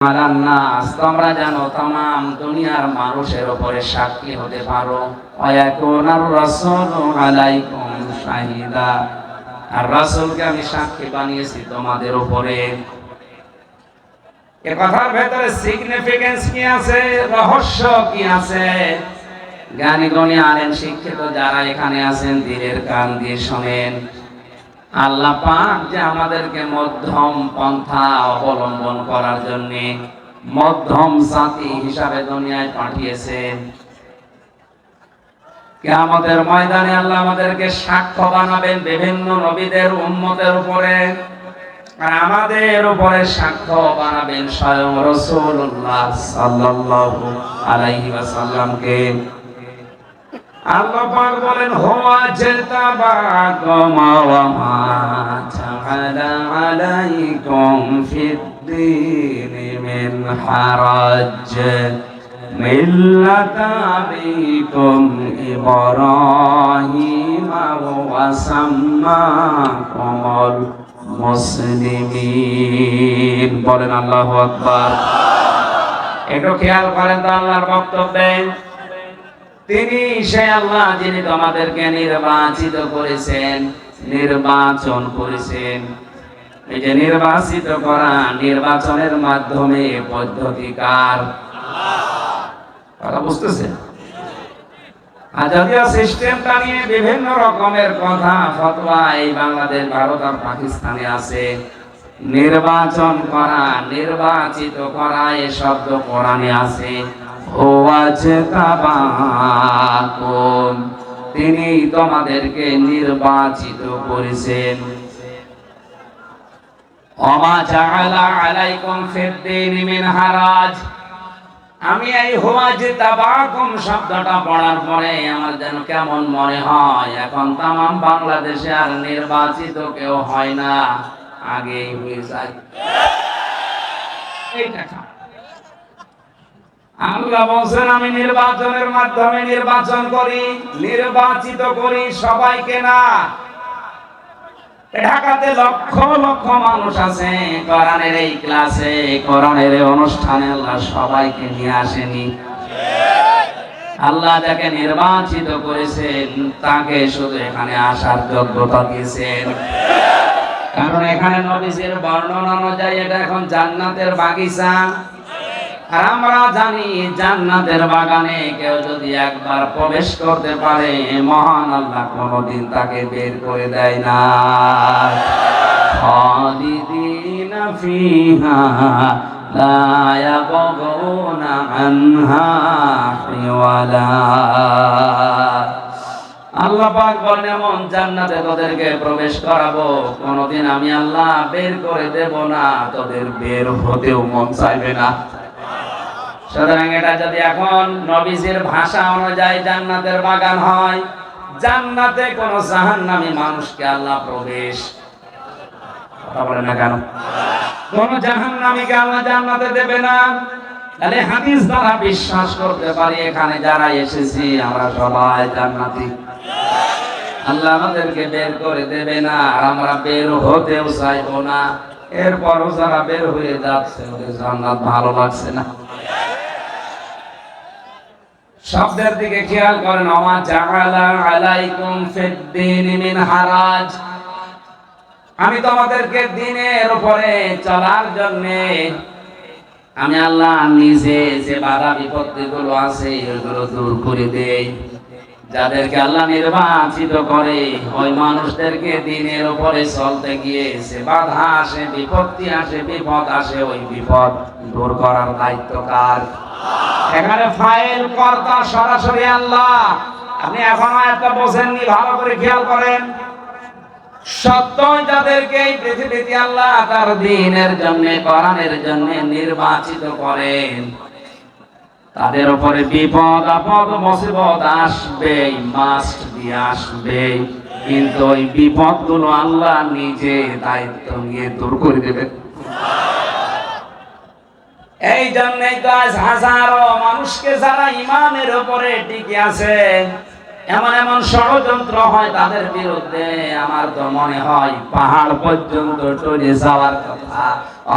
আলান্নাস, তোমরা জানো तमाम দুনিয়ার মানুষের উপরে সাক্ষী হতে পারো। ওয়ায়াকুনার রাসূলু আলাইকুম শাহিদা, আর রাসূলকে আমি সাক্ষী বানিয়েছি তোমাদের উপরে। এ কথার ভেতরে সিগনিফিকেন্স কি আছে, রহস্য কি আছে? জ্ঞানী গুণী আলেম শিক্ষিত যারা এখানে আছেন দিলের কান দিয়ে শোনেন। আল্লাহ পাক যে আমাদেরকে মধ্যম পন্থা অবলম্বন করার জন্য মধ্যম জাতি হিসাবে দুনিয়ায় পাঠিয়েছেন। কিয়ামতের ময়দানে আল্লাহ আমাদেরকে সাক্ষ্য বানাবেন বিভিন্ন নবীদের উম্মতের উপরে, আর আমাদের উপরে সাক্ষ্য বানাবেন স্বয়ং রাসূলুল্লাহ সাল্লাল্লাহু আলাইহি ওয়াসাল্লামকে। আল্লাহ পাক বলেন, হুয়া জাতাবাকুম ওয়া মা জাআলা আলাইকুম ফিদ-দীনি মিন হারাজ মিল্লাতা আবিকুম ইব্রাহিম ওয়া সাম্মাকুমুল মুসলিমিন। বলেন আল্লাহু আকবার। একটু খেয়াল করেন তো আল্লাহর বক্তব্যে। তিনি সে আল্লাহ যিনি তোমাদেরকে নির্বাচিত করেছেন, নির্বাচন করেছেন। এই যে নির্বাচিত করা, নির্বাচনের মাধ্যমে পদ্ধতিকার কথা বুঝতেছেন? আর যদিও সিস্টেমটা নিয়ে বিভিন্ন রকমের কথা ফতোয়া এই বাংলাদেশ, ভারত আর পাকিস্তানে আছে। নির্বাচন করা, নির্বাচিত করা এ শব্দ কোরআনে আছে। তিনি তোমাদেরকে নির্বাচিত করেছেন। ওমা জাআলা আলাইকুম ফিদ-দীনি মিন হারাজ। আমি এই হুয়াজতাবাকুম শব্দটা পড়ার পরে আমার যেন কেমন মনে হয়, এখন তামাম বাংলাদেশে আর নির্বাচিত কেউ হয় না, আগেই হয়ে যায়। এইটা আল্লাহ বলছেন, আমি নির্বাচনের মাধ্যমে নির্বাচন করি, নির্বাচিত করি সবাইকে না। ঢাকাতে লক্ষ লক্ষ মানুষ আছে, কোরআনের এই ক্লাসে, কোরআনের এই অনুষ্ঠানে আল্লাহ সবাইকে নিয়ে আসেনি। আল্লাহ যাকে নির্বাচিত করেছেন তাকে শুধু এখানে আসার যোগ্যতা দিয়েছেন। কারণ এখানে নবীজির বর্ণনা অনুযায়ী এটা এখন জান্নাতের বাগিচা। আর আমরা জানি জান্নাতের বাগানে কেউ যদি একবার প্রবেশ করতে পারে, মহান আল্লাহ কোনদিন তাকে বের করে দেয় না। খালিদিনা ফিহা লা ইয়াবগুনা আনহা হিওয়ালা। আল্লাহ পাক বলেন, এমন জান্নাতে তোদেরকে প্রবেশ করাবো, কোনদিন আমি আল্লাহ বের করে দেব না, তোদের বের হতেও মন চাইবে না। সুতরাং এটা যদি এখন নবীজির ভাষা অনুযায়ী জান্নাতের বাগান হয়, জান্নাতে কোন জাহান্নামী মানুষকে আল্লাহ প্রবেশ কথা বলে না কেন? কোন জাহান্নামীকে আল্লাহ জান্নাতে দেবে না। তাহলে হাদিস দ্বারা বিশ্বাস করতে পারি এখানে যারা এসেছি আমরা সবাই জান্নাতি। আল্লাহ আমাদেরকে বের করে দেবে না, আর আমরা বের হতেও চাইবো না। এরপরও যারা বের হয়ে যাচ্ছে ওদের জান্নাত ভালো লাগছে না। শব্দের দিকে খেয়াল করেন, ওমা জাআলা আলাইকুম ফিদ-দীনি মিন হারাজ। আমি তোমাদেরকে দ্বীনের উপরে চলার জন্য আমি আল্লাহ নিজে যে বাধা বিপত্তিগুলো আছে এগুলো দূর করে দেই। যাদেরকে আল্লাহ নির্বাচিত করে ওই মানুষদেরকে দ্বীনের উপরে চলতে গিয়ে যে বাধা আসে, বিপত্তি আসে, বিপদ আসে, ওই বিপদ দূর করার দায়িত্ব কার? এখানে ফাইল কর্তা সরাসরি আল্লাহ। আপনি এখনো একটা বোঝেননি, ভালো করে খেয়াল করেন। সত্যই যাদেরকে এই পৃথিবীতে আল্লাহ তার দ্বীনের জন্য, কোরআনের জন্য নির্বাচিত করেন, তাদের উপরে বিপদ আপদ মুসিবত আসবেই, মাস্ট দিয়ে আসবেই। কিন্তু ওই বিপদগুলো আল্লাহ নিজে দায়িত্ব নিয়ে দূর করে দেবেন। এই জন্যই তো আজ হাজারো মানুষকে যারা ইমানের উপরে টিকে আছে, এমন এমন ষড়যন্ত্র হয় তাদের বিরুদ্ধে, আমার তো মনে হয় পাহাড় পর্যন্ত চলে যাওয়ার কথা।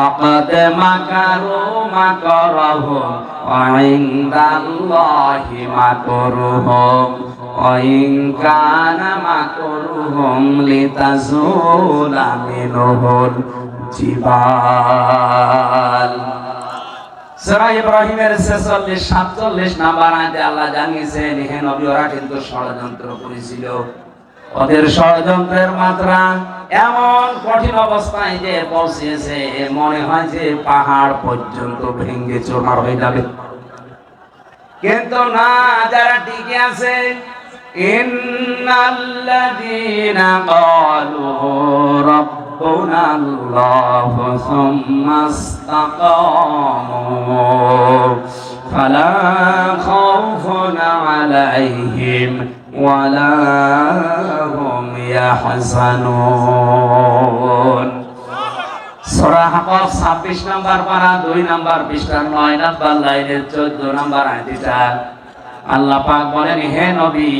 অকদ মাকারু মাকারাহুম ওয়া ইনদাল্লাহি মাকরুহুম ওয়া ইন কানা মাকরুহুম লিতাজুলা মিনহুল জিবাল। সূরা ইব্রাহিমের 46-47 নাম্বার আয়াতে আল্লাহ জানিয়েছেন, হে নবী, ওরা কিন্তু ষড়যন্ত্র করেছিল। ওদের ষড়যন্ত্রের মাত্রা এমন কঠিন অবস্থায় যে পৌঁছেছে, মনে হয় যে পাহাড় পর্যন্ত ভেঙে চুরমার হয়ে যাবে। কিন্তু না, যারা টিকে আছে, ইন্নাল্লাযীনা ক্বালু রাব্বুনাল্লাহু সুম্মা ইসতাকামু ফালা খাউফুন আলাইহিম ওয়ালা হুম ইয়াহজানুন। সূরা হাক্কাফ 26 নাম্বার পারা 2 নাম্বার পৃষ্ঠার 9 নাম্বার লাইনের 14 নাম্বার আয়াতটা আল্লাহ পাক বলেন, হে নবী,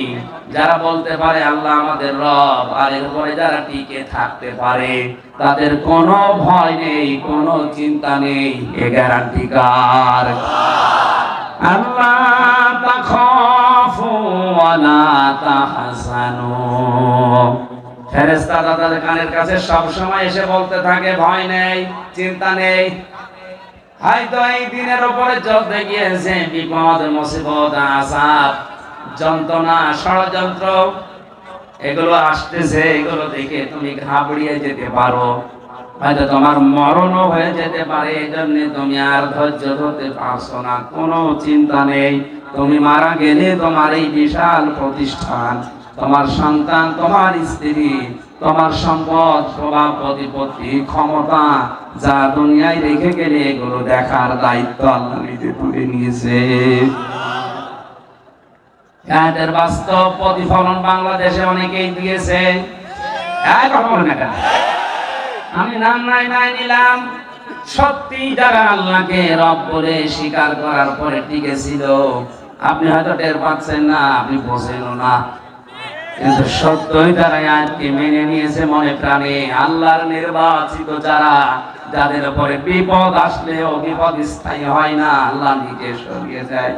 যারা বলতে পারে আল্লাহ আমাদের রব, আর এর উপরে যারা টিকে থাকতে পারে, তাদের কোনো ভয় নেই, কোনো চিন্তা নেই। এ গ্যারান্টি কার? আল্লাহ তাখাফু ওয়া লা তাহজানু। ফেরেশতারা তাদের কানের কাছে সব সময় এসে বলতে থাকে, ভয় নেই, চিন্তা নেই। হয়তো এই দিনের উপরে চলতে গিয়েছে বিপদ, মুসিবত, আযাব, যন্ত্রণা, ষড়যন্ত্র, এগুলো আসতেছে, এগুলো দেখে তুমি ঘাবড়িয়ে যেতে পারো, হয়তো তোমার মরণও হয়ে যেতে পারে। এই জন্য তুমি আর ধৈর্য ধরতে পারছো না। কোনো চিন্তা নেই, তুমি মারা গেলে তোমার এই বিশাল প্রতিষ্ঠান, তোমার সন্তান, তোমার স্ত্রী, তোমার সম্পদ, প্রভাব, প্রতিপত্তি, ক্ষমতা যা দুনিয়ায় রেখে গেলে, এগুলো দেখার দায়িত্ব আল্লাহ নিজে তুলে নিয়েছে। এর বাস্তব প্রতিফলন বাংলাদেশে অনেকেই দিয়েছে। আমি নাম নাই নিলাম, সত্যি যারা আল্লাহকে রব বলে স্বীকার করার পরে টিকেছিল, আপনি হয়তো টের পাচ্ছেন না, আপনি বোঝেন না, কিন্তু সত্যই তারা আজকে মেনে নিয়েছে মনে প্রাণে। আল্লাহর নির্বাচিত যারা, যাদের উপরে বিপদ আসলেও বিপদ স্থায়ী হয় না, আল্লাহ নিজে সরিয়ে যায়।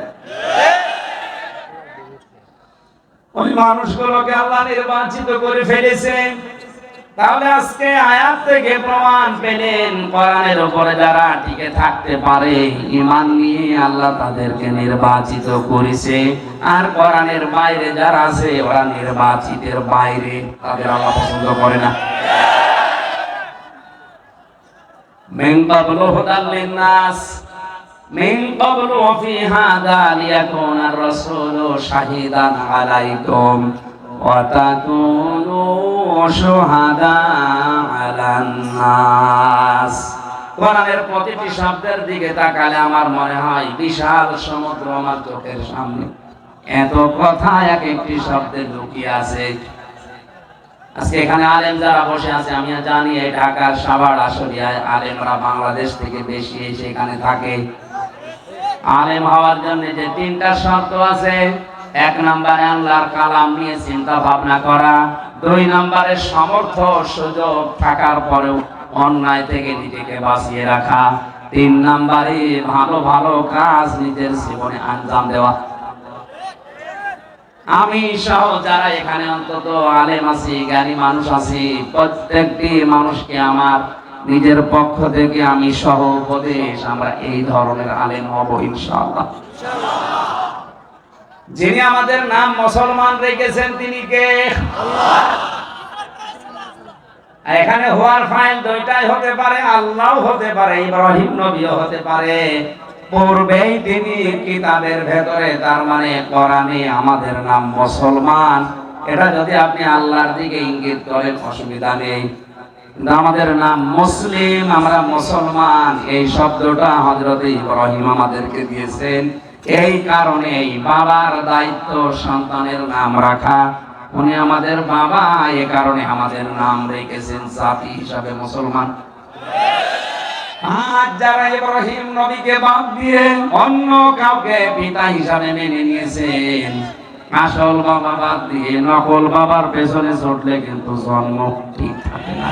ওই মানুষগুলোকে আল্লাহ নির্বাচিত করে ফেলেছে। তাহলে আজকে আয়াত থেকে প্রমাণ পেলেন, কোরআনের উপরে যারা টিকে থাকতে পারে, ঈমান নিয়ে আল্লাহ তাদেরকে নির্বাচিত করেছে। আর কোরআনের বাইরে যারা আছে, ওরা নির্বাচিতের বাইরে, তাদের আল্লাহ পছন্দ করে না। মিন ক্বাবলু হুদাল লিন-নাস মিন ক্বাবলু ওয়া ফি হাযা লিয়াকুনা আর-রাসূলু শাহীদান আলাইকুম ওয়া তাকুনু শুহাদা আলান নাস। কোরআনের প্রতিটি শব্দের দিকে তাকালে আমার মনে হয় বিশাল সমুদ্র আমার চোখের সামনে। এত কথা এক একটি শব্দে লুকিয়ে আছে। আজকে এখানে আলেম যারা বসে আছে, আমি জানি এই ঢাকার সাভার আশুলিয়ায় আলেমরা বাংলাদেশ থেকে বেশি এসে এখানে থাকে। আলেম হওয়ার জন্য যে 3টা শর্ত আছে, 1 নম্বরে আল্লাহর কালাম নিয়ে চিন্তা ভাবনা করা, 2 নম্বরে সামর্থ্য সুযোগ থাকার পরেও অন্যায় থেকে নিজেকে বাঁচিয়ে রাখা, 3 নম্বরে ভালো ভালো কাজ নিজের জীবনে আঞ্জাম দেওয়া। আমি সহ যারা এখানে অন্তত আলেম আছি, জ্ঞানী মানুষ আছি, প্রত্যেকটি মানুষকে আমার নিজের পক্ষ থেকে আমি সহ উপদেশ, আমরা এই ধরনের আলেম হব ইনশাআল্লাহ। যিনি আমাদের নাম মুসলমান রেখেছেন তিনি কে? আল্লাহ। এখানে হওয়ার ফাইল 2টাই হতে পারে, আল্লাহও হতে পারে, ইব্রাহিম নবীও হতে পারে। পূর্বেই তিনি কিতাবের ভেতরে, তার মানে কোরআনে আমাদের নাম মুসলমান, এটা যদি আপনি আল্লাহর দিকে ইঙ্গিত করেন অসুবিধা নেই। কিন্তু আমাদের নাম মুসলিম, আমরা মুসলমান, এই শব্দটা হযরত ইব্রাহিম আমাদেরকে দিয়েছেন। এই কারণেই বাবার দায়িত্ব সন্তানের নাম রাখা। উনি আমাদের বাবা, এই কারণে আমাদের নাম রেখেছেন জাতি হিসাবে মুসলমান। আজ যারা ইব্রাহিম নবীকে বাদ দিয়ে অন্য কাউকে পিতা হিসাবে মেনে নিয়েছেন, আসল বাবা বাদ দিয়ে নকল বাবার পেছনে ছুটলে কিন্তু জন্ম ঠিক থাকে না।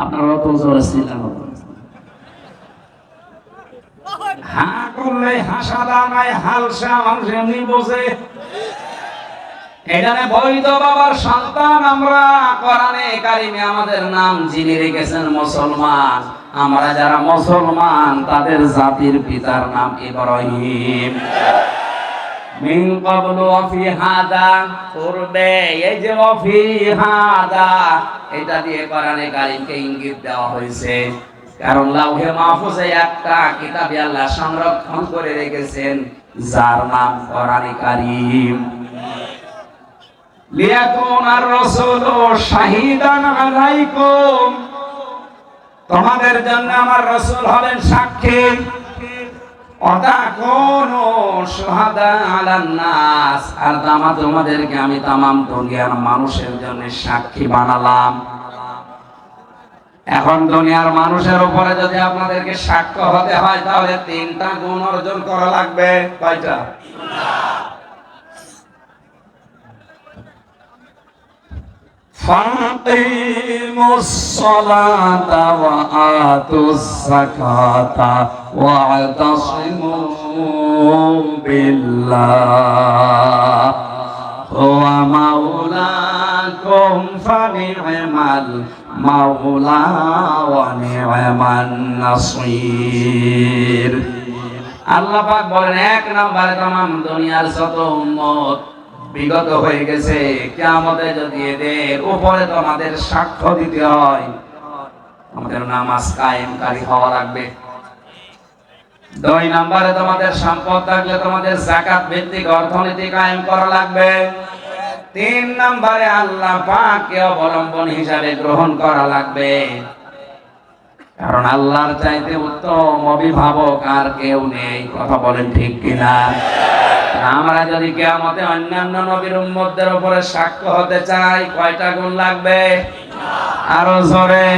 আপনারা তো জোরে ছিলেন, হ্যাঁ করলে হাসাদা নাই হালসা মানুষ এমনি বোঝে। এখানে বৈধ বাবার সন্তান আমরা, কোরআনে কারিমে আমাদের নাম যিনি রেখেছেন মুসলমান। আমরা যারা মুসলমান তাদের জাতির পিতার নাম ইব্রাহিম। মিন ক্বাবলু ওয়া ফি হাদা, পূর্বে এই যে ওয়া ফি হাদা, এটা দিয়ে কোরআনে কারিমকে ইঙ্গিত দেওয়া হয়েছে। কারণ লাউহে মাহফুজে একটা কিতাবে আল্লাহ সংরক্ষণ করে রেখেছেন যার নাম কোরআনে কারিম। লিয়াকুনার রাসূলু শাহিদান আলাইকুম, তোমাদের জন্য আমার রাসূল হবেন সাক্ষী। ওয়াতাকুনু শুহাদা আলান নাস, আর তোমাদেরকে আমি তামাম দুনিয়ার মানুষের জন্য সাক্ষী বানালাম। এখন দুনিয়ার মানুষের উপরে যদি আপনাদেরকে সাক্ষ্য হতে হয় তাহলে 3টা গুণ অর্জন করা লাগবে। কয়টা? ফাকিমুস সালাতা ওয়া আতুস যাকাতা ওয়া'তাসিমু বিল্লাহ ওয়া মাওলাকুম ফানি'মাল মাওলা ওয়া নি'মান নাসীর। আল্লাহ পাক বলেন, 1 নম্বরে तमाम দুনিয়ার যত উম্মত বিগত হয়ে গেছে, কিয়ামতে যদি এদের উপরে তোমাদের সাক্ষ্য দিতে হয়, আমাদের নামাজ কায়েমকারী হওয়া লাগবে। 2 নম্বরে তোমাদের সম্পদ থাকলে তোমাদের যাকাত ভিত্তিক অর্থনীতি কায়েম করা লাগবে। 3 নম্বরে আল্লাহ পাককে অবলম্বন হিসাবে গ্রহণ করা লাগবে। কারণ আল্লাহর চাইতে উত্তম অভিভাবক আর কেউ নেই। কথা বলেন ঠিক কিনা? আমরা যদি কিয়ামতে অন্যান্য নবীর উম্মতদের উপরে সাক্ষ্য হতে চাই, কয়টা গুণ লাগবে? আরো জোরে।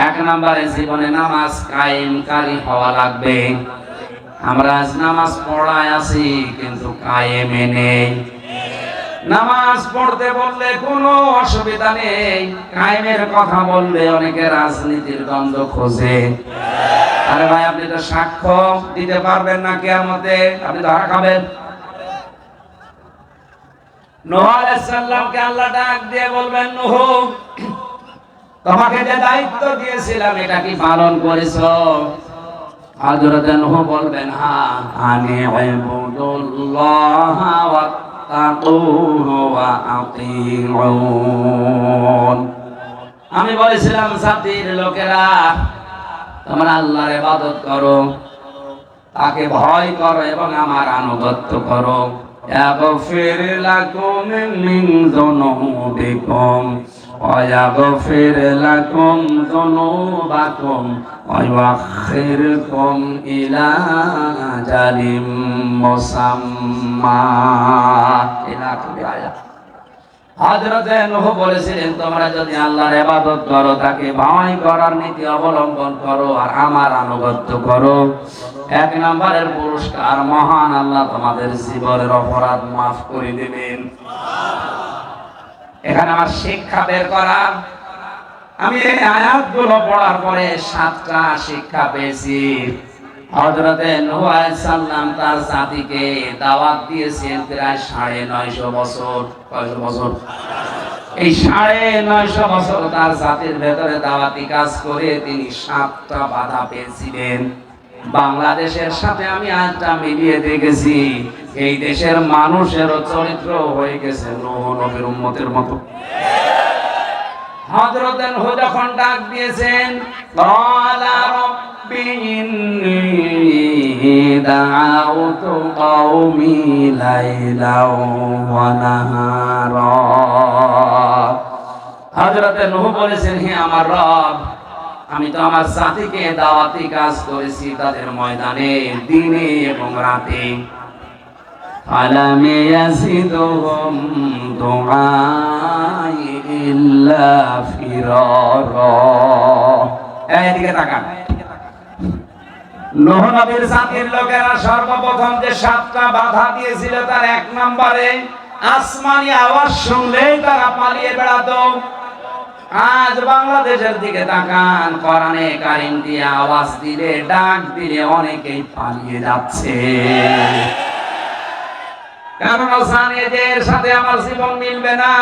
1 নম্বরে জীবনে নামাজ কায়েমকারী হওয়া লাগবে। আমরা আজ নামাজ পড়ায় আছি কিন্তু কায়েমে নেই। নামাজ পড়তে বললে কোনো অসুবিধা নেই, কায়েমের কথা বললে অনেকে রাজনীতির দ্বন্দ্ব খোঁজে। আরে ভাই, আপনি তো সাক্ষ্য দিতে পারবেন না কিয়ামতে, আপনি ধরা খাবেন। নূহ আলাইহিস সালামকে আল্লাহ ডাক দিয়ে বলবেন, নূহ, তোমাকে যে দায়িত্ব দিয়েছিলাম এটা কি পালন করেছো? হযরত নূহ বলবেন, হ্যাঁ। আনি ইবুদুল্লাহ ওয়াত্তাকুহু ওয়া আতিউন, আমি বলেছিলাম জাতির লোকেরা তোমরা আল্লাহর ইবাদত করো, তাকে ভয় করো এবং আমার আনুগত্য করো। ইয়াগফির লাকুম মিন যুনুবিকুম ওয়া ইয়াগফির লাকুম যুনুবাকুম ওয়া ইউআখিরকুম ইলা আজালিম মুসাম্মা। হযরত নূহ বলেছিলেন, তোমরা যদি আল্লাহর ইবাদত করো, তাকে ভয় করার নীতি অবলম্বন করো আর আমার আনুগত্য করো, 1 নম্বরের পুরস্কার মহান আল্লাহ তোমাদের জীবনের অপরাধ মাফ করে দেবেন। এখানে আমার শিক্ষা বের করা, আমি এই আয়াতগুলো পড়ার পরে 7টা শিক্ষা পেয়েছি। হযরতে নূহ আলাইহিস সালাম তার জাতিকে দাওয়াত দিয়েছেন প্রায় 950 বছর। কয়শো বছর? এই 950 বছর তার জাতির ভেতরে দাওয়াতি কাজ করে তিনি 7টা বাধা পেয়েছিলেন। বাংলাদেশের সাথে আমি আজটা মিলিয়ে দেখেছি, এই দেশের মানুষেরও চরিত্র হয়ে গেছে নূহ নবীর উম্মতের মতো। হযরত নূহ যখন ডাক দিয়েছেন, ক্বালা রাব্বি ইন্নী দাআউতু কওমি লাইলাও ওয়া নাহারা, হযরত নূহ বলেছেন, হে আমার রব, আমি তো আমার জাতিকে দাওয়াতি কাজ করেছি তাদের ময়দানে, দিনে এবং রাতে। ফালাম ইয়াজিদুহুম দুআই ইল্লা ফিরারা। এইদিকে তাকান, নূহ নবীর জাতির লোকেরা সর্বপ্রথম যে 7টা বাধা দিয়েছিল তার 1 নম্বরে আসমানি আওয়াজ শুনলেই তারা পালিয়ে বেড়াতো। আজ বাংলাদেশের দিকে তাকান, কোরআনে কারীম দিয়ে আওয়াজ দিলে, ডাক দিলে অনেকেই পালিয়ে যাচ্ছে। কারণ জানে যে এর সাথে আমার জীবন মিলবে না,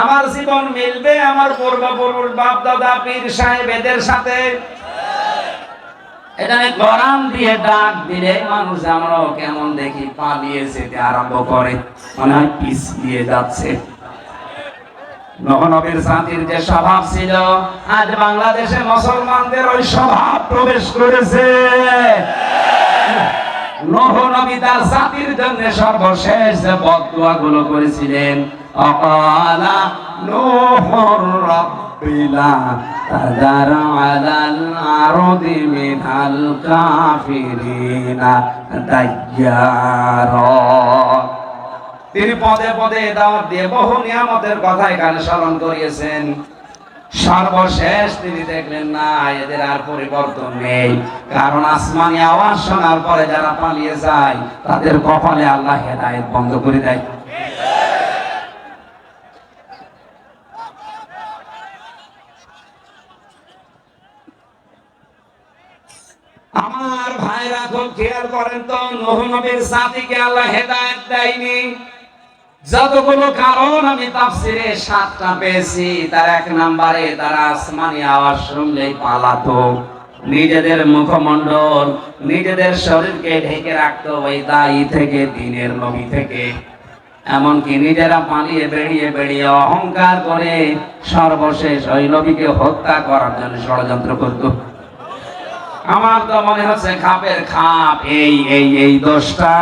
আমার জীবন মিলবে আমার পূর্বপুরুষ বাপ দাদা পীর সাহেবদের সাথে। এখানে কোরআন দিয়ে ডাক দিলে মানুষ আমরাও কেমন দেখি পালিয়ে যেতে আরম্ভ করে, মনে হয় পিছিয়ে যাচ্ছে। নূহ নবীর জাতির যে স্বভাব ছিল, আজ বাংলাদেশে মুসলমানদের ওই স্বভাব প্রবেশ করেছে। নূহ নবী তার জাতির জন্য সর্বশেষ যে বদদুয়া গুলো করেছিলেন, আকালা নূহুর রাব্বিলা তাযার আলাল আরদি মিনাল কাফিরিনা দাইয়ারা। তিনি পদে পদে দাওয়াত দিয়ে বহু নিয়ামতের কথা এখানে স্মরণ করিয়েছেন। সর্বশেষ তিনি দেখলেন না, এদের আর পরিবর্তন নেই। কারণ আসমানি আওয়াজ শোনার পরে যারা পালিয়ে যায় তাদের কপালে আল্লাহ হেদায়েত বন্ধ করে দেয়। আমার ভাইরা খুব খেয়াল করেন তো, নূহ নবীর জাতিকে আল্লাহ হেদায়েত দেয়নি। যতগুলো কারণ আমি তাফসিরে 7টা পেয়েছি, তার 1 নম্বরে তারা আসমানি আওয়াজ শুনলেই পালাতো। নিজেদের মুখমণ্ডল, নিজেদের শরীরকে ঢেকে রাখতো ওই দায়ী থেকে, দিনের নবী থেকে। এমনকি নিজেরা পালিয়ে বেরিয়ে বেরিয়ে অহংকার করে সর্বশেষ ওই নবীকে হত্যা করার জন্য ষড়যন্ত্র করতো। আমার তো মনে হচ্ছে খাপের খাপ এই দোষটা,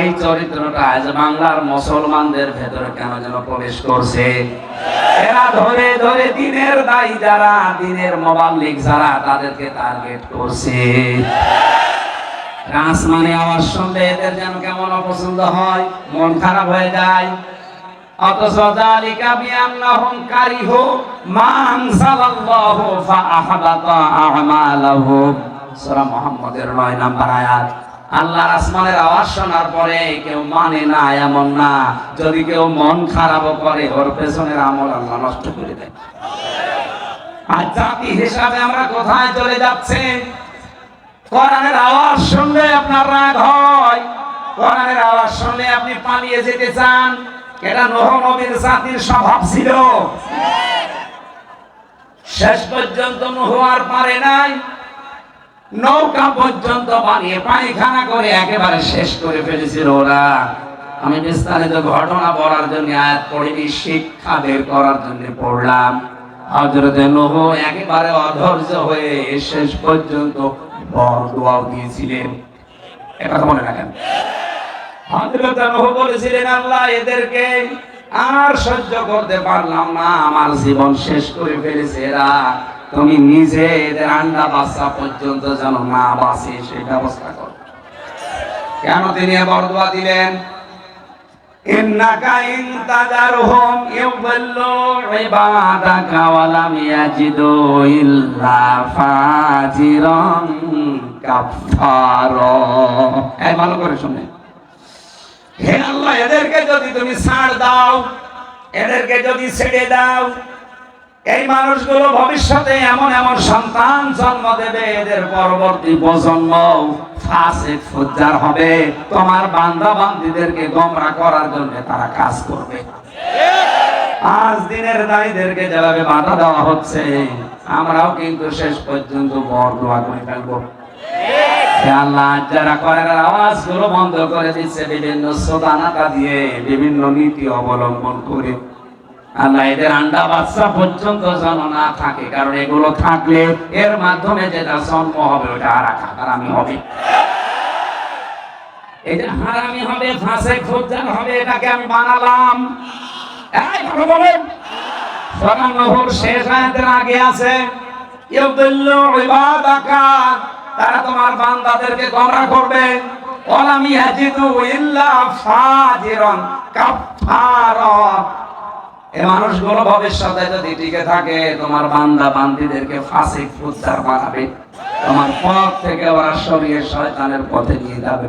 এই চরিত্রটা আজ বাংলার মুসলমানদের ভেতরে কেন যেন প্রবেশ করছে। এরা ধরে ধরে দিনের দায়ী যারা, দিনের মুবাল্লিগ যারা, তাদেরকে টার্গেট করছে। আসমানি আওয়াজ শুনলে এদের যেন কেমন অপছন্দ হয়, মন খারাপ হয়ে যায়। অথচ যালিকা বিআন্নাহুম কারিহু মা আনজালাল্লাহু ফাআহবাতা আ'মালাহুম। সূরা মুহাম্মদের 9 নম্বর আয়াত। আল্লাহর আসমানের আওয়াজ শোনার পরে কেউ মানে না এমন না, যদি কেউ মন খারাপও করে ওর পেছনের আমল আল্লাহ নষ্ট করে দেয়। আর জাতি হিসাবে আমরা কোথায় চলে যাচ্ছে? কোরআনের আওয়াজ শুনলে আপনার রাগ হয়, কোরআনের আওয়াজ শুনলে আপনি পালিয়ে যেতে চান। এটা নূহ নবীর জাতির স্বভাব ছিল। শেষ পর্যন্ত নূহ আর পারে নাই, নৌকা পর্যন্ত বানিয়ে পায়খানা করে একেবারে শেষ করে ফেলেছিল ওরা। আমি বিস্তারিত ঘটনা বলার জন্য আয়াত পড়িনি, শিক্ষা বের করার জন্য পড়লাম। হযরত নূহ একেবারে অধৈর্য হয়ে শেষ পর্যন্ত বরদোয়া দিয়েছিলেন। এটা মনে রাখেন। হযরত নূহ বলেছিলেন, আল্লাহ এদেরকে আর সহ্য করতে পারলাম না, আমার জীবন শেষ করে ফেলেছে এরা। তুমি নিজে এদের আন্ডা বাচ্চা পর্যন্ত যেন না বাঁচে সেই ব্যবস্থা করো। কেন তিনি বরদোয়া দিলেন? ইন্নাকা ইন তাদারহুম ইউযিল্লু ইবাদাকা ওয়া লাম ইয়াজিদু ইল্লা ফাজিরান কাফফারা। এই ভালো করে শুনেন, হে আল্লাহ এদেরকে যদি তুমি ছাড় দাও, এদেরকে যদি ছেড়ে দাও, এই মানুষগুলো ভবিষ্যতে এমন এমন সন্তান জন্ম দেবে, এদের পরবর্তী প্রজন্ম ফাসিক ফুজ্জার হবে। তোমার বান্দা বান্দীদেরকে গোমরাহ করার জন্য তারা কাজ করবে। আজ দিনের দায়ীদেরকে যেভাবে বাধা দেওয়া হচ্ছে, আমরাও কিন্তু শেষ পর্যন্ত বরদোয়া করে ফেলবো। আল্লাহ যারা কোরআনের আওয়াজগুলো বন্ধ করে দিচ্ছে বিভিন্ন সোদানাটা দিয়ে, বিভিন্ন নীতি অবলম্বন করে, আল্লাহ এদের আন্ডা বাচ্চা পর্যন্ত যেন না থাকে। কারণ এগুলো থাকলে এর মাধ্যমে যেটা জন্ম হবে ওটা হারামি হবে, এটা হারামি হবে, ফাসিক ফুজ্জার হবে। এটাকে আমি বানালাম। এই ভালো বলেন, সূরা নূহর শেষ আয়াতের আগে আছে ইউযিল্লু ইবাদাকা, তারা তোমার বান্দাদেরকে গোমরাহ করবে। ওয়া লাম ইয়াজিদু ইল্লা ফাজিরান কাফফারা, এই মানুষগুলো ভবিষ্যতে যদি টিকে থাকে তোমার বান্দা বান্দীদেরকে ফাসিক ফুজ্জার বানাবে, তোমার পথ থেকে ওরা সরিয়ে শয়তানের পথে নিয়ে যাবে।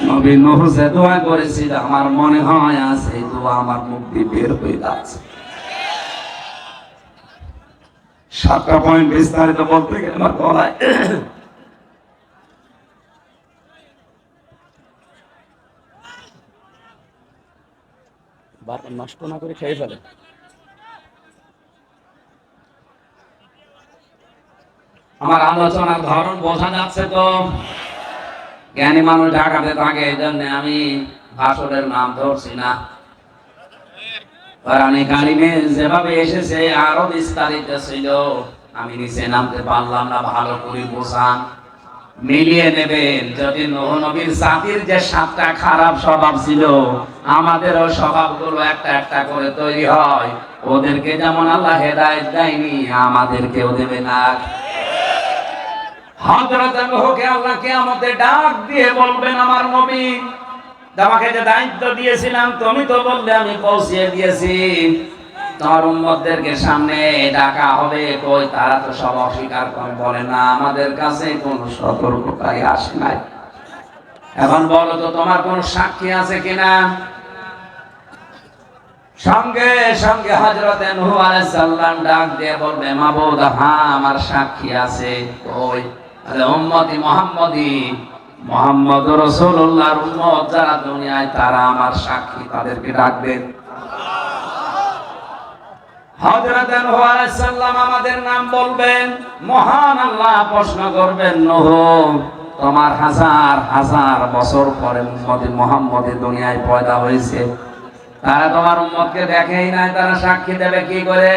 নবী নূহ যে দোয়া করেছিল আমার মনে হয় আছে এই দোয়া আমার মুখ দিয়ে বের হয়ে যাচ্ছে। 7টা পয়েন্ট বিস্তারিত বলতে গেলে আমার গলায় বারবার নষ্ট না করে খেয়ে ফেলে। আমার আলোচনার ধরন বোঝা যাচ্ছে তো? জ্ঞানী মানুষ ঢাকাতে থাকে, এই জন্য আমি ভাষণের নাম ধরছি না। কোরআনে কারিমে যেভাবে এসেছে আরো বিস্তারিত ছিল, আমি নিচে নামতে পারলাম না। ভালো করে বোঝান, মিলিয়ে নেবেন। যদি নূহ নবীর জাতির যে 7টা খারাপ স্বভাব ছিল, আমাদেরও স্বভাবগুলো একটা একটা করে তৈরি হয়। ওদেরকে যেমন আল্লাহ হেদায়েত দেয়নি, আমাদেরকেও দেবে না। হযরত নূহকে আল্লাহ কিয়ামতে ডাক দিয়ে বলবেন, আমার নবী, তোমাকে যে দায়িত্ব দিয়েছিলাম তুমি তো বললে আমি পৌঁছিয়ে দিয়েছি, তোমার উম্মতদেরকে সামনে ডাকা হবে, কই তারা তো সব অস্বীকার করে, বলে না আমাদের কাছে কোনো সতর্কতাই আসে নাই। এখন বলো তো তোমার কোন সাক্ষী আছে কিনা? সঙ্গে সঙ্গে হযরতে নূহ আলাইহিস সালাম ডাক দিয়ে বলবে, মাবুদ, হ্যাঁ আমার সাক্ষী আছে। ওই উম্মতি মুহাম্মদ রাসূলুল্লাহর উম্মত যারা দুনিয়ায়, তারা আমার সাক্ষী, তাদেরকে ডাকবেন। হযরত নূহ আলাইহিস সালাম আমাদের নাম বলবেন, মহান আল্লাহ প্রশ্ন করবেন, নূহ তোমার হাজার হাজার বছর পরে উম্মতি মুহাম্মদ দুনিয়ায় পয়দা হয়েছে, তারা তোমার উম্মতকে দেখেই নাই, তারা সাক্ষী দেবে কি করে?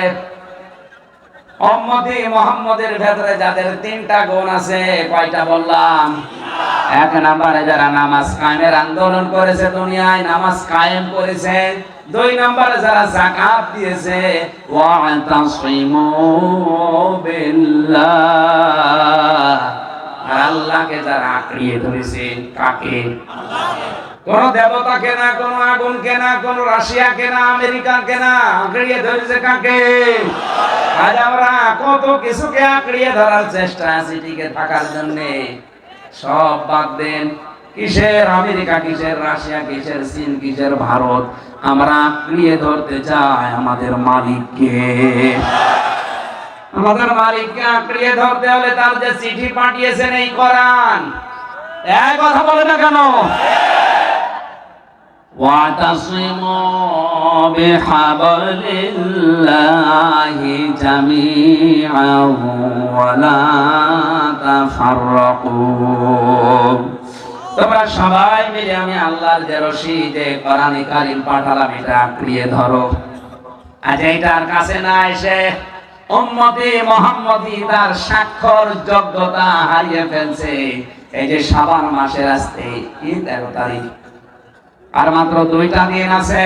উম্মতি মুহাম্মদের ভেতরে যাদের 3টা গুণ আছে, কয়টা বললাম? 1 নম্বরে যারা নামাজ কায়েমের আন্দোলন করেছে, দুনিয়ায় নামাজ কায়েম করেছে। 2 নম্বরে যারা যাকাত দিয়েছে, ওয়াতাসিমু বিল্লাহ, আল্লাহকে যারা আঁকড়িয়ে ধরেছে। কাকে? কোন দেবতাকে না, কোন আগুনকে না, কোন রাশিয়াকে না, আমেরিকাকে না, আঁকড়িয়ে ধরেছে কাকে? আজ আমরা কত কিছুকে আঁকড়িয়ে ধরার চেষ্টা আছি টিকে থাকার জন্য। সব বাদ দেন। কিসের আমেরিকা, কিসের রাশিয়া, কিসের চীন, কিসের ভারত? আমরা আঁকড়িয়ে ধরতে চাই আমাদের মালিককে। আমাদের মালিককে আঁকড়িয়ে ধরতে হলে তার যে চিঠি পাঠিয়েছেন এই কোরআন, এক কথা বলে না কেন? واعتصموا بحبل الله جميعا ولا تفرقوا। তোমরা সবাই মিলে আমি আল্লাহর যে রশি, যে কোরআনে কারীম পাঠালাম, এটা আঁকড়িয়ে ধরো। আজ এইটার কাছে না এসে উম্মতি মুহাম্মদি তার স্বাক্ষর যোগ্যতা হারিয়ে ফেলছে। এই যে শাবান মাসের আজকে 13 তারিখ, আর মাত্র 2টা দিন আছে।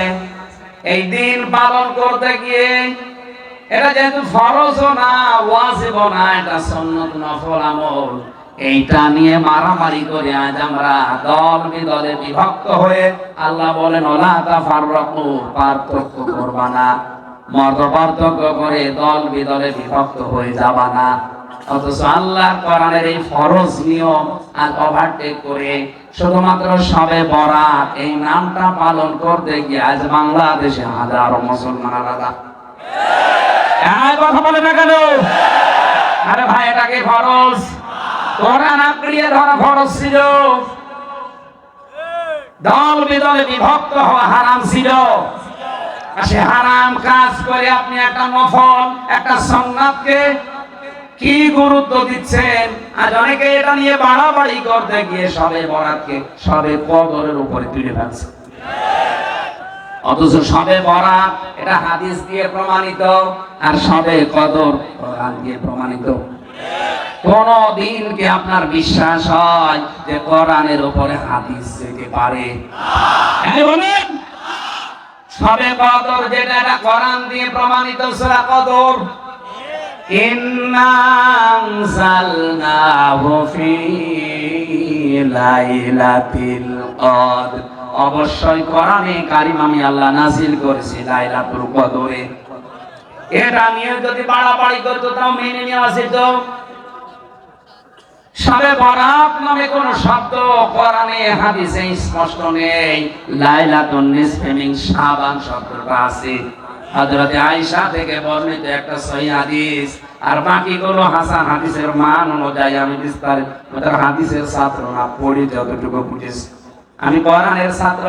এই দিন পালন করতে গিয়ে, এটা যেহেতু ফরজও না, ওয়াজিবও না, এটা সুন্নত নফল আমল, এইটা নিয়ে মারামারি করে আজ আমরা দল বিদলে বিভক্ত হয়ে, আল্লাহ বলেন ওয়ালা তাফাররাকু, পার্থক্য করবা না, মত পার্থক্য করে দল বিদলে বিভক্ত হয়ে যাবা না। অথচ আল্লাহর কোরআনের এই ফরজ নিয়ম আর ওভারটেক করে শুধুমাত্র শবে বরাত এই নামটা পালন করতে গিয়ে আজ বাংলাদেশে হাজারো মুসলমান আলাদা। কথা বলে না কেন? আরে ভাই, এটাকে ফরজ, কোরআন আঁকড়িয়ে ধরা ফরজ ছিল, দল বিদলে বিভক্ত হওয়া হারাম ছিল। সে হারাম কাজ করে আপনি একটা নফল, একটা সুন্নাতকে কি গুরুত্ব দিচ্ছেন? আজ অনেকে এটা নিয়ে বাড়াবাড়ি করতে গিয়ে শবে বরাতকে শবে কদরের উপরে তুলে ফেলছে। অথচ শবে বরাত এটা হাদিস দিয়ে প্রমাণিত, আর শবে কদর কোরআন দিয়ে প্রমাণিত। কোন দিন কি আপনার বিশ্বাস হয় যে কোরআনের উপরে হাদিস যেতে পারে? বলেন, শবে কদর যেটা, এটা কোরআন দিয়ে প্রমাণিত। সূরা কদর, ইন্না আনজালনাহু ফি লাইলাতিল কদর অবশ্যই কোরআনে কারিম আমি আল্লাহ নাযিল করেছি লাইলাতুল কদরে। এটা নিয়ে যদি বাড়াবাড়ি করতো তাও মেনে নেওয়া যেত। শবে বরাত নামে কোন শব্দ কোরআনে হাদিসে স্পষ্ট নেই। লাইলাতুন নিসফি মিন শাবান শব্দটা আছে হযরত আয়েশা থেকে বর্ণিত একটা সহিহ হাদিস, আর বাকিগুলো হাসান হাদিসের মান অনুযায়ী আমি বিস্তারিত ওটার হাদিসের ছাত্র না, পড়ি যতটুকু বুঝেছি। আমি কোরআনের ছাত্র,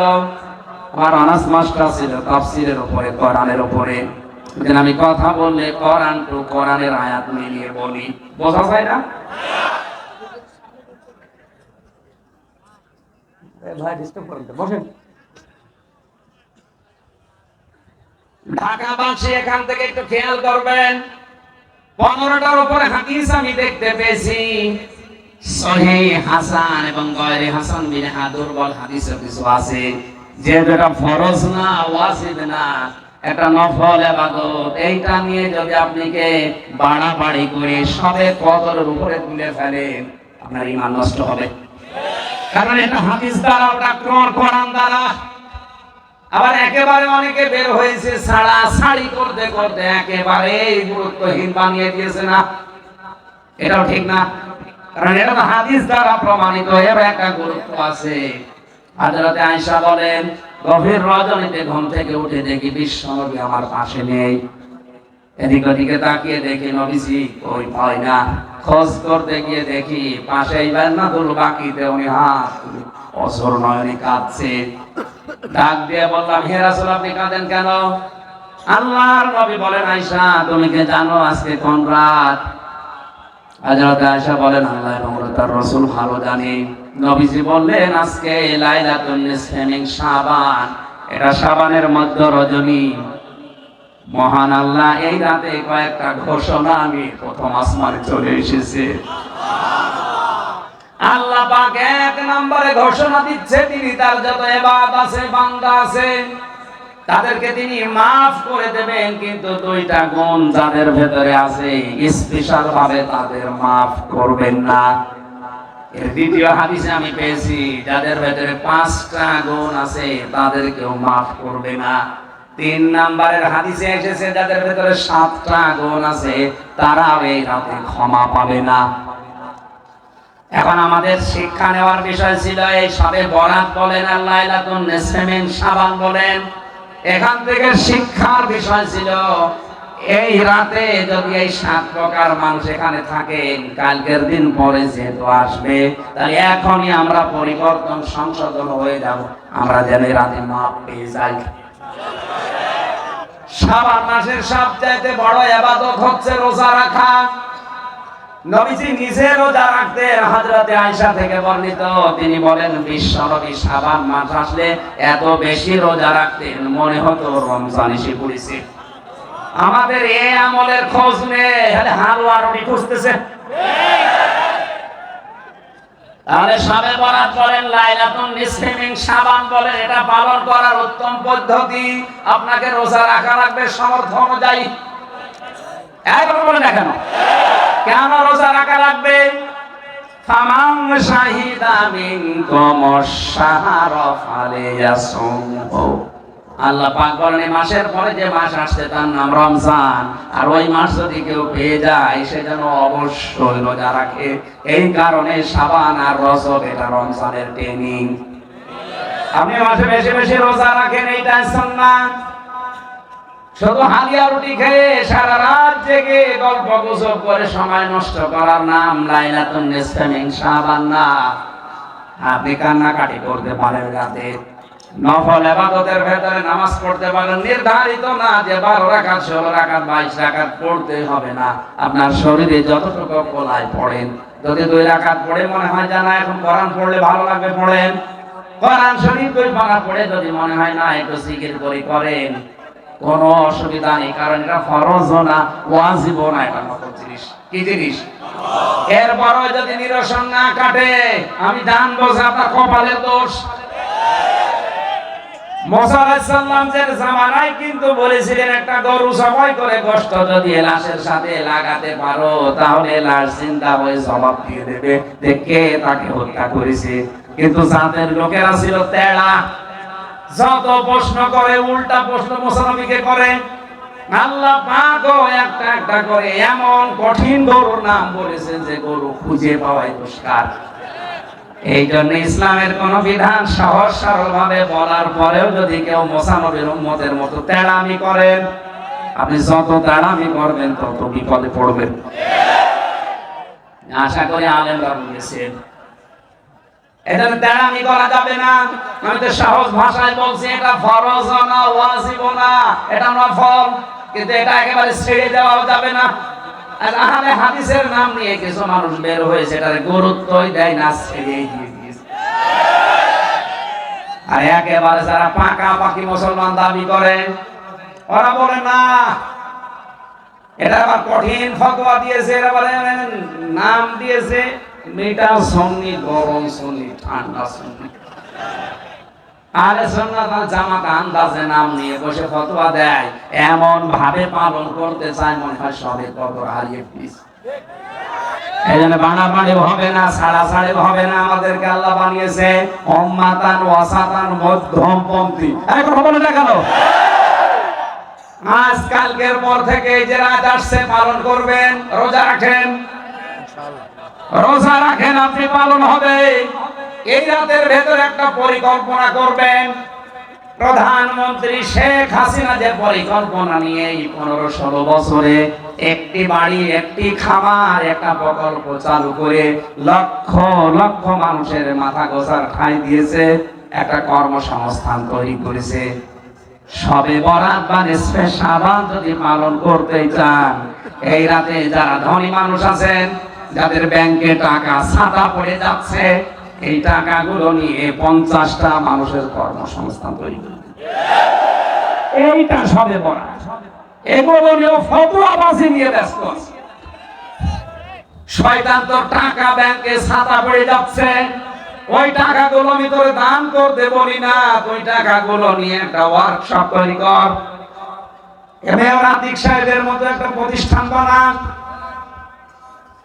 আমার অনার্স মাস্টার ছিল তাফসীরের উপরে, কোরআনের উপরে। যেন আমি কথা বললে কোরআন টু কোরআনের আয়াত মিলিয়ে বলি, বোঝা যায় না? ভাই ডিস্টার্ব করেন তো, বসেন। ঢাকাবাসী এখান থেকে একটু খেয়াল করবেন, 15টার উপরে হাদিস আমি দেখতে পেয়েছি। সহিহ হাসান এবং গয়রে হাসান বিনহা দুর্বল হাদিসের কিছু আছে, যে যেটা ফরজ না, ওয়াজিব না, এটা নফল ইবাদত। এইটা নিয়ে যদি আপনিকে বাড়াবাড়ি করে সবে কদরের উপরে তুলে ফেলেন, আপনার ঈমান নষ্ট হবে। কারণ এটা হাদিস দ্বারা, ওটা কোরআন দ্বারা। আবার একেবারে অনেকে বের হয়েছে ছাড়া ছাড়ি করতে করতে একেবারে গুরুত্বহীন বানিয়ে দিয়েছে। না, এটাও ঠিক না, কারণ এটা তো হাদিস দ্বারা প্রমাণিত, এর একটা গুরুত্ব আছে। হযরত আয়েশা বলেন, গভীর রজনীতে ঘুম থেকে উঠে দেখি বিশ্বনবী আমার পাশে নেই। এদিক ওদিকে তাকিয়ে দেখি নবীজি কই, পাই না। খোঁজ করতে গিয়ে দেখি পাশেই বান্নাতুল বাকিতে উনি হাত অঝর নয়নে কাঁদছে। ডাক দিয়ে বললাম, হে রাসূল আপনি কাঁদেন কেন? আল্লাহর নবী বলেন, আয়েশা তুমি কি জানো আজকে কোন রাত? হযরত আয়েশা বলেন, আল্লাহ এবং তার রাসূল ভালো জানে। নবীজি বললেন, আজকে লাইলাতুন নিসফি মিন শাবান, এটা শাবানের মধ্য রজনী। মহান আল্লাহ এই রাতে কয়েকটা ঘোষণা আমি প্রথম আসমানে চলে এসেছে। আল্লাহ পাক এক নম্বরে ঘোষণা দিচ্ছে, তিনি তার যত ইবাদত আছে, বান্দা আছে, তাদেরকে তিনি মাফ করে দেবেন, কিন্তু দুইটা গুণ যাদের ভেতরে আছে স্পেশাল ভাবে তাদের মাফ করবেন না। এর দ্বিতীয় হাদিসে আমি পেয়েছি, যাদের ভেতরে 5টা গুণ আছে তাদেরকেও মাফ করবে না। 3 নম্বরের হাদিসে এসেছে, যাদের ভেতরে 7টা গুণ আছে তারাও এই রাতে ক্ষমা পাবে না। এখন আমাদের শিক্ষা নেওয়ার বিষয় ছিল, এই সবে বরাত বলেন আর লাইলাতুন নিসফি মিন শাবান বলেন, এখান থেকে শিক্ষার বিষয় ছিল, এই রাতে যদি এই 7 প্রকার মানুষ এখানে থাকেন, কালকের দিন পরে যেহেতু আসবে, তাহলে এখনই আমরা পরিবর্তন সংশোধন হয়ে যাব, আমরা যেন এই রাতে মাপ পেয়ে যাই। শাবান মাসের সবচাইতে বড় ইবাদত হচ্ছে রোজা রাখা। নবীজি নিজে রোজা রাখতেন, হযরত আয়েশা থেকে বর্ণিত, তিনি বলেন বিশ্বনবী শাবান মাস আসলে এত বেশি রোজা রাখতেন মনে হতো রমজান এসে পড়েছে। আমাদের এই আমলের খোঁজ নেই, হালুয়া রুটি খুঁজতেছে। তাহলে শবে বরাত বলেন, লাইলাতুন নিসফি মিন শাবান বলেন, এটা পালন করার উত্তম পদ্ধতি আপনাকে রোজা রাখা লাগবে সামর্থ্য অনুযায়ী। একবার বলেন না কেন কেন রোজা রাখা লাগবে? ফামান শাহিদা মিনকুমুশ শাহরা ফালিয়াসুমহু, আল্লাহ পাক বলেন এই মাসের পরে যে মাস আসছে তার নাম রমজান, আর ওই মাস যদি কেউ পেয়ে যায় সে যেন অবশ্যই রোজা রাখে। এই কারণে শাবান আর রজব এটা রমজানের ট্রেনিং। আপনি মাসে বেশি বেশি রোজা রাখেন, এইটা সুন্নাত। শুধু হালিয়া রুটি খেয়ে সারা রাত জেগে গল্প গুজব করে সময় নষ্ট করার নাম লাইলাতুন নিসফি মিন শাবান না। আপনি কান্নাকাটি করতে পারেন রাতে, নফল ইবাদতের ভেতরে নামাজ পড়তে পারেন, নির্ধারিত না যে 12 রাকাত 16 রাকাত 22 রাকাত পড়তে হবে না। আপনার শরীরে যতটুকু কোলায় পড়েন, যদি 2 রাকাত পড়ে মনে হয় জানা এখন কোরআন পড়লে ভালো লাগবে পড়েন, কোরআন শরীফ 2 পারা পড়ে যদি মনে হয় না একটু জিকির করেন, কোনো অসুবিধা নেই। কারণ এটা ফরজও না, ওয়াজিবও না, এটা নফল জিনিস। কি জিনিস? এরপরও যদি নিরসন না কাটে, আমি জানবো যে আপনার কপালের দোষ। মুসা আলাইহিস সালামের জামানায় কিন্তু বলেছিলেন, একটা গরু জবাই করে গোশত যদি লাশের সাথে লাগাতে পারো তাহলে লাশ জিন্দা হয়ে জবাব দিয়ে দেবে যে কে তাকে হত্যা করেছে। কিন্তু জাতের লোকেরা ছিল তেড়া, যত প্রশ্ন করে উল্টা প্রশ্ন মুসা নবীকে করে। আল্লাহ পাকও একটা একটা করে এমন কঠিন গরুর নাম বলেছেন যে গরু খুঁজে পাওয়াই দুষ্কার। এই জন্য ইসলামের কোন বিধান সহজ সরল ভাবে বলার পরেও যদি কেউ মুসা নবীর উম্মতের মতো তেড়ামি করেন, আপনি যত তেড়ামি করবেন তত বিপদে পড়বেন। আশা করি আলেমরা বুঝেছেন। এখানে তেড়ামি করা যাবে না। আমি তো সহজ ভাষায় বলছি, এটা ফরজ না, ওয়াজিব না, এটা নফল, কিন্তু এটা একেবারে ছেড়ে দেওয়া যাবে না। আর আহলে হাদিসের নাম নিয়ে কিছু মানুষ বের হয়েছে, এটার গুরুত্বই দেয় না, ছেড়েই দিয়ে দিয়েছে। আর একেবারে যারা পাকাপাকি মুসলমান দাবি করে, ওরা বলে না, এটা আবার কঠিন ফতোয়া দিয়েছে, এরা বলে নাম দিয়েছে মিঠা সুন্নি, গরম সুন্নি, ঠান্ডা সুন্নি। আহলে সুন্নাত ওয়াল জামাত আন্দাজে নাম নিয়ে বসে ফতোয়া দেয়, এমন ভাবে পালন করতে চায় মনে হয় সবে কদর হারিয়ে ফিস। এই জন্য বাড়াবাড়ি হবে না, ছাড়াছাড়ি হবে না। আমাদেরকে আল্লাহ বানিয়েছে উম্মাতান ওয়াসাতান, মধ্যমপন্থী। এখন হবে না কেন? আজ কালকের পর থেকে এই যে রাত আসছে পালন করবেন, রোজা রাখেন, রোজা রাখেন, আপনি পালন হবে। এই রাতের ভেতর একটা পরিকল্পনা করবেন। প্রধানমন্ত্রী শেখ হাসিনা যে পরিকল্পনা নিয়ে 15-16 বছরে একটি বাড়ি, একটি খামার, একটা প্রকল্প চালু করে লক্ষ লক্ষ মানুষের মাথা গোছার ঠাঁই দিয়েছে, একটা কর্মসংস্থান তৈরি করেছে। সবে বরাত বা নিসফে শাবান যদি পালন করতে চান, এই রাতে যারা ধনী মানুষ আছেন, যাদের ব্যাংকে টাকা ছাতা পড়ে যাচ্ছে, এই টাকাগুলো নিয়ে 50টা মানুষের কর্মসংস্থান তৈরি করবে। এইটা সবে বরাত। এগুলো নিয়ে ফতোয়াবাজি নিয়ে ব্যস্ত আছে। শয়তান তো টাকা ব্যাংকে ছাতা পড়ে যাচ্ছে, ওই টাকাগুলো আমি তোরে দান করতে বলি না, ওই টাকাগুলো নিয়ে একটা ওয়ার্কশপ তৈরি কর, মেয়র আতিক সাহেবের মতো একটা প্রতিষ্ঠান বানান,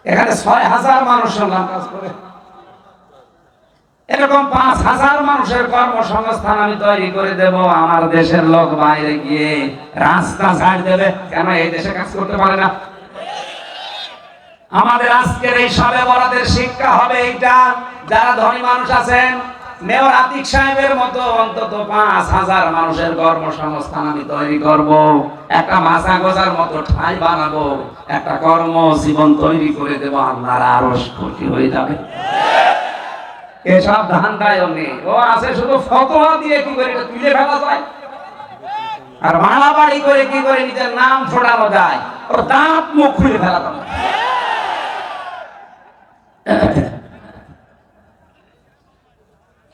এখানে 6000 মানুষ কাজ করে, এরকম 5000 মানুষের কর্মসংস্থান আমি তৈরি করে দেব। আমার দেশের লোক বাইরে গিয়ে রাস্তা ছাড় দেবে, কেন এই দেশে কাজ করতে পারে না? আমাদের আজকের এই সবে বরাতের শিক্ষা হবে এইটা, যারা ধনী মানুষ আছেন, মেয়র আতিক সাহেবের মতো অন্তত 5000 মানুষের কর্মসংস্থান আমি তৈরি করব, একটা মাছা গোছার মতো ঠাঁই বানাবো, একটা কর্মজীবন তৈরি করে দেব। আল্লাহর আরশ খুশি হয়ে যাবে। এসব ধান্দায় নেই, ও আছে শুধু ফতোয়া দিয়ে কি করে এটা তুলে ফেলা যায়, আর বাড়াবাড়ি করে কি করে নিজের নাম ফোটানো যায়, ওর দাঁত মুখ খুলে ফেলা যায়।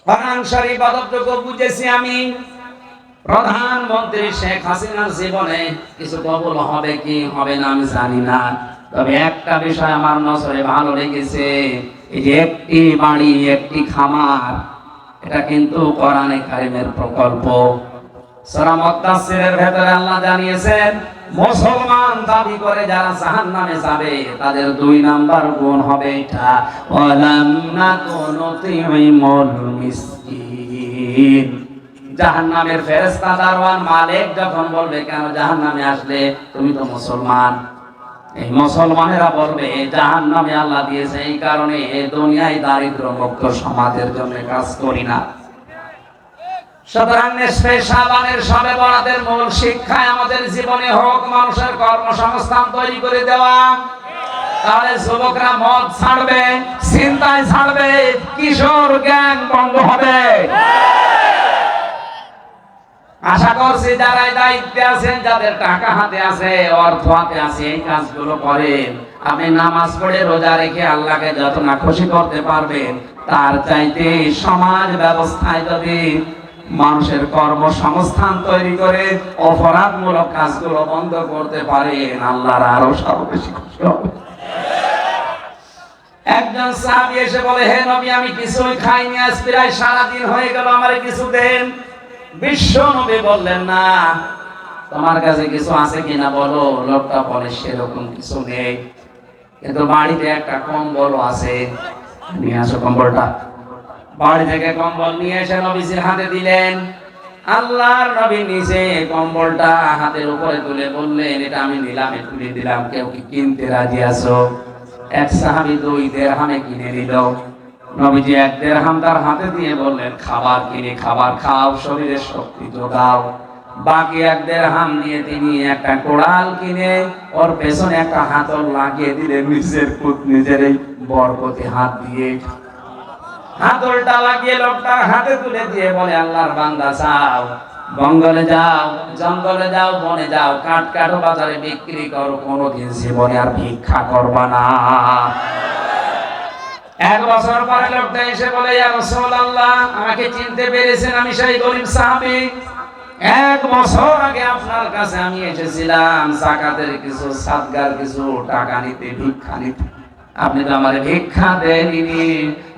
কোরআন শরীফ আদবটুকু বুঝেছি আমি। প্রধানমন্ত্রী শেখ হাসিনার জীবনে কিছু কবুল হবে কি হবে না আমি জানি না, তবে একটা বিষয় আমার নজরে ভালো লেগেছে, এই যে একটি বাড়ি, একটি খামার, এটা কিন্তু কোরআনে কারিমের প্রকল্প। সূরা মুদ্দাসসিরের ভেতরে আল্লাহ জানিয়েছেন, মুসলমান দাবি করে যারা জাহান্নামে যাবে তাদের 2 নাম্বার গুণ হবে এটা, ওয়ালাম নাকুনু তুইমুল মিসকিন। জাহান্নামের ফেরেশতা দারওয়ান মালিক যখন বলবে, কেন জাহান্নামে আসলে? তুমি তো মুসলমান। এই মুসলমানেরা বলবে, জাহান্নামে আল্লাহ দিয়েছে এই কারণে এই দুনিয়ায় দারিদ্র মুক্ত সমাজের জন্য কাজ করি না। সুতরাং নিসফে শাবানের সবে বরাতের মূল শিক্ষায় আমাদের জীবনে হোক মানুষের কর্মসংস্থান তৈরি করে দেওয়া। তাহলে যুবকরা মদ ছাড়বে, চিন্তায় ছাড়বে, কিশোর গ্যাং বন্ধ হবে। আশা করছি যারা দায়িত্বে আছেন, যাদের টাকা হাতে আছে, অর্থ হাতে আছে, এই কাজগুলো করেন। আপনি নামাজ পড়ে রোজা রেখে আল্লাহকে যত না খুশি করতে পারবেন, তার চাইতে সমাজ ব্যবস্থায় যদি মানুষের কর্মসংস্থান তৈরি করে অপরাধমূলক কাজগুলো বন্ধ করতে পারেন, আল্লাহর আরো সব বেশি খুশি হবে। একজন সাহাবী এসে বলে, হে নবী, আমি কিছুই খাইনি, আজ প্রায় সারাদিন হয়ে গেল, আমারে কিছু দেন। বিশ্ব নবী বললেন, না, তোমার কাছে কিছু আছে কিনা বলো। লোকটা বলে, সেরকম কিছু নেই, কিন্তু বাড়িতে একটা কম্বল আছে, নিয়ে আসো কম্বলটা। বাড়ি থেকে কম্বল নিয়ে এসে নবীজির হাতে দিলেন। আল্লাহর নবী নিচে কম্বলটা হাতের উপরে তুলে বললেন, এটা আমি নিলামে তুলে দিলাম, কেউ কি কিনতে রাজি আছো? এক সাহাবী 2 দিরহামে কিনে নিল। নবীজি 1 দিরহাম তার হাতে দিয়ে বললেন, খাবার কিনে খাবার খাও, শরীরে শক্তি যোগাও। বাকি 1 দিরহাম দিয়ে তিনি একটা কোড়াল কিনে ওর পেছনে একটা হাতল লাগিয়ে দিলেন, নিজের এই বরকতে হাত দিয়ে হাতলটা লাগিয়ে লোকটার হাতে তুলে দিয়ে বলে, আল্লাহর বান্দা যাও, জঙ্গলে যাও, জঙ্গলে যাও, বনে যাও, কাঠ কাটো, বাজারে বিক্রি করো, কোনোদিন জীবনে আর ভিক্ষা করবা না। 1 বছর পরে লোকটা এসে বলে, ইয়া রাসূলুল্লাহ, আমাকে চিনতে পেরেছেন? আমি সেই গরীব সাহাবী, 1 বছর আগে আপনার কাছে আমি এসেছিলাম যাকাতের কিছু, সাদগার কিছু টাকা নিতে, ভিক্ষা নিতে। আপনি তো আমার ভিক্ষা দেননি,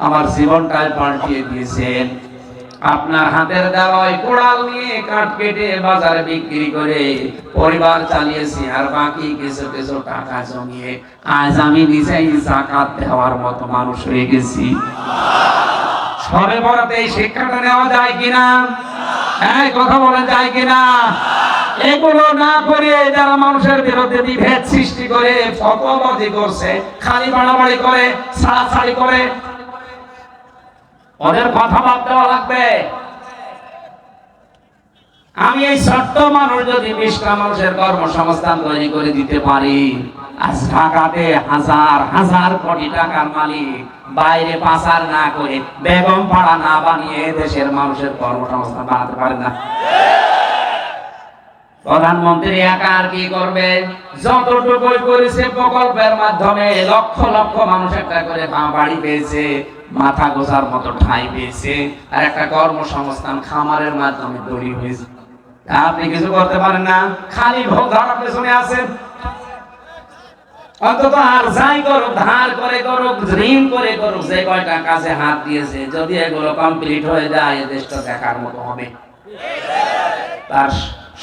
আমার জীবনটাই পাল্টিয়ে দিয়েছেন। আপনার হাতের দেওয়া কোড়াল নিয়ে কাঠ কেটে বাজারে বিক্রি করে পরিবার চালিয়েছি, আর বাকি কিছু কিছু টাকা জমিয়ে আজ আমি নিজেই যাকাত দেওয়ার মতো মানুষ হয়ে গেছি। সবে বরাতে এই শিক্ষাটা নেওয়া যায় কিনা? এই কথা বলা যায় কিনা? এগুলো না করে যারা মানুষের বিরুদ্ধে বিভেদ সৃষ্টি করে, ফতোয়াবাজি করছে, খালি বাড়াবাড়ি করে, ছাড়াছাড়ি করে, ওদের কথা বাদ দেওয়া লাগবে। আমি এই ছোট্ট মানুষ যদি 20টা মানুষের কর্মসংস্থান তৈরি করে দিতে পারি, আজ ঢাকাতে হাজার হাজার কোটি টাকার মালিক বাইরে পাচার না করে, বেগম পাড়া না বানিয়ে দেশের মানুষের কর্মসংস্থান বানাতে পারে না। প্রধানমন্ত্রী একা আর কি করবে? যতটুকু করেছে প্রকল্পের মাধ্যমে লক্ষ লক্ষ মানুষ একটা করে বাড়ি পেয়েছে, মাথা গোছার মতো ঠাঁই পেয়েছে, আর একটা কর্মসংস্থান খামারের মাধ্যমে তৈরি হয়েছে। আপনি কিছু করতে পারেন না, খালি ভোগ ধরার পেছনে আছেন। অন্তত আর যাই করুক, ধার করে করুক, ঋণ করে করুক, যে কয়টা কাজে হাত দিয়েছে, যদি এগুলো কমপ্লিট হয়ে যায়, এই দেশটা দেখার মতো হবে। তার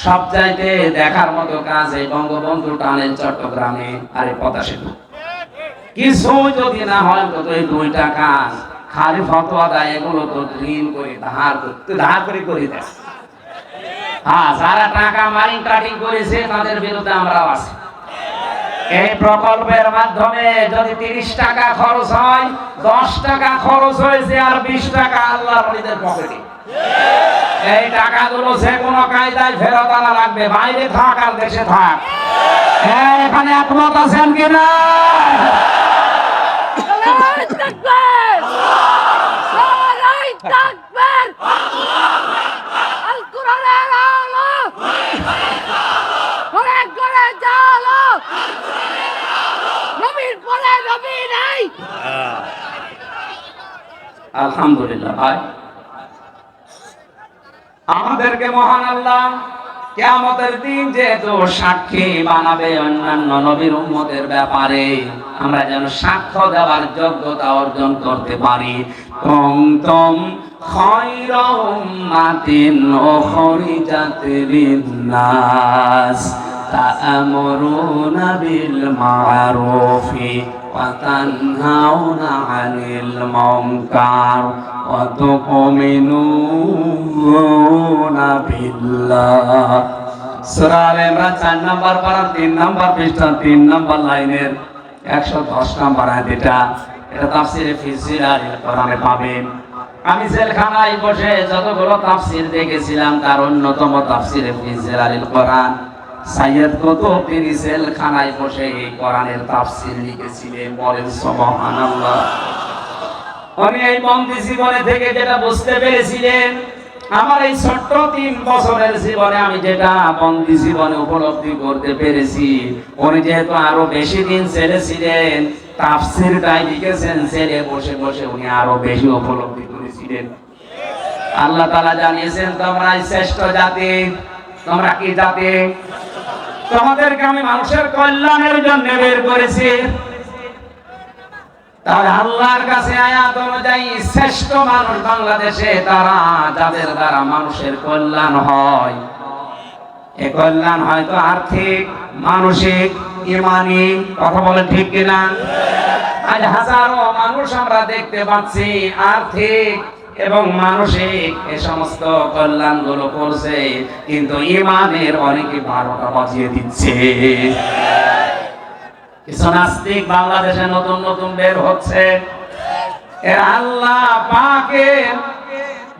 সব চাইতে দেখার মতো কাজ এই বঙ্গবন্ধু টানেল চট্টগ্রামে, আর এই পদ্মা সেতু। কিছু যদি না হয় তো এই 2টা কাজ খালি ফতোয়া দেয়, এগুলো তো ঋণ করে ধার করে করে দেয়। হ্যাঁ, যারা টাকা মাইন কাটিং করেছে তাদের বিরুদ্ধে আমরাও আছি। এই প্রকল্পের মাধ্যমে যদি 30 টাকা খরচ হয়, 10 টাকা খরচ হয়েছে, আর 20 টাকা আল্লাহর ওলিদের পকেটে। এই টাকাগুলো যে কোনো কায়দায় ফেরত আনা লাগবে, বাইরে থাক আর দেশে থাক। এখানে একমত আছেন কিনা? আলহামদুলিল্লাহ ভাই, আমাদেরকে মহান আল্লাহ কিয়ামতের দিন যেহেতু সাক্ষী বানাবে অন্যান্য নবীর উম্মতের ব্যাপারে, আমরা যেন সাক্ষ্য দেওয়ার যোগ্যতা অর্জন করতে পারি। কুনতুম খায়রা উম্মাতিন উখরিজাত লিন-নাস তা'মুরুনা বিল মা'রুফি ওয়া তানহাউনা 'আনিল মুনকার ওয়া তু'মিনুনা বিল্লাহ। সূরা আলে ইমরান 4 নম্বর পারা 3 নম্বর পৃষ্ঠা 3 নম্বর লাইনের 110 নম্বর আয়াত। এটা তাফসীরে ফি জিলালিল কোরআনে পাবেন। আমি জেলখানায় বসে যতগুলো তাফসীর দেখেছিলাম, তার অন্যতম তাফসীরে ফি জিলালিল কোরআন। সাইয়্যিদ কুতুব তিনি জেলখানায় বসে এই কোরআনের তাফসীর লিখেছিলেন। বলেন সুবহানাল্লাহ। উনি এই বন্দি জীবনে থেকে যেটা বুঝতে পেরেছিলেন, আমার এই ছোট্ট 3 বছরের জীবনে আমি যেটা বন্দি জীবনে উপলব্ধি করতে পেরেছি, উনি যেহেতু আরো বেশি দিন জেলে ছিলেন, তাফসীরটাই লিখেছেন জেলে বসে বসে, উনি আরো বেশি উপলব্ধি করেছিলেন। আল্লাহ তাআলা জানিয়েছেন, তোমরা শ্রেষ্ঠ জাতি। তোমরা কি জাতি? তোমাদেরকে আমি মানুষের কল্যাণের জন্য বের করেছি। তাহলে আল্লাহর কাছে আয়াত অনুযায়ী শ্রেষ্ঠ মানুষ বাংলাদেশে তারা, যাদের দ্বারা মানুষের কল্যাণ হয়। এই কল্যাণ হয়তো আর্থিক, মানসিক, ঈমানি। কথা বলেন ঠিক কিনা? আজ হাজারো মানুষ আমরা দেখতে পাচ্ছি আর্থিক এবং মানসিক এ সমস্ত কল্যাণগুলো করছে, কিন্তু ইমানের অনেকে 12টা বাজিয়ে দিচ্ছে। কিছু নাস্তিক বাংলাদেশে নতুন নতুন বের হচ্ছে। এরা আল্লাহ পাকের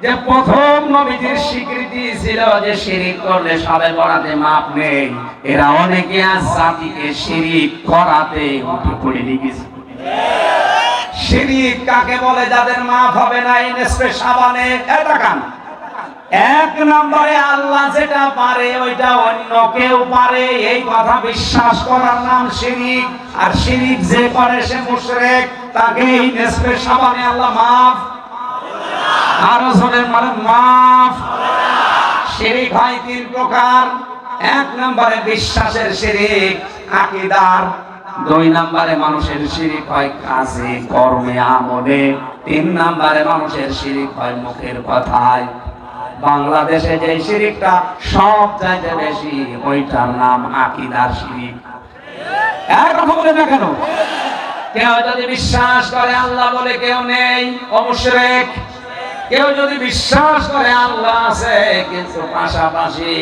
যে প্রথম নবীজির স্বীকৃতি ছিল যে শিরিক করলে সবে বরাতে মাপ নেই, এরা অনেকে আজ জাতিকে শিরিক করাতে উঠে পড়ে লেগেছে। শিরিক কাকে বলে? যাদের মাপ হবে না এই নেসফে সাবানে এটা কান। এক নম্বরে আল্লাহ যেটা পারে ওইটা অন্য কেউ পারে, এই কথা বিশ্বাস করার নাম শিরিক। আর শিরিক যে করে সে মুশরিক, তাকে এই নেসফে সাবানে আল্লাহ মাফ আরো জোরে মানে মাফ। শিরিক হয় 3 প্রকার। 1 নম্বরে বিশ্বাসের শিরিক, আকীদার। 2 নম্বরে মানুষের শিরিক হয় কাজে কর্মে আমলে। 3 নম্বরে মানুষের শিরিক হয় মুখের কথায়। বাংলাদেশে যে শিরিকটা সব চাইতে বেশি, ওইটার নাম আকীদার শিরিক। এক কথা বলে না কেন? কেউ যদি বিশ্বাস করে আল্লাহ বলে কেউ নেই, ও মুশরিক। কেউ যদি বিশ্বাস করে আল্লাহ আছে কিন্তু পাশাপাশি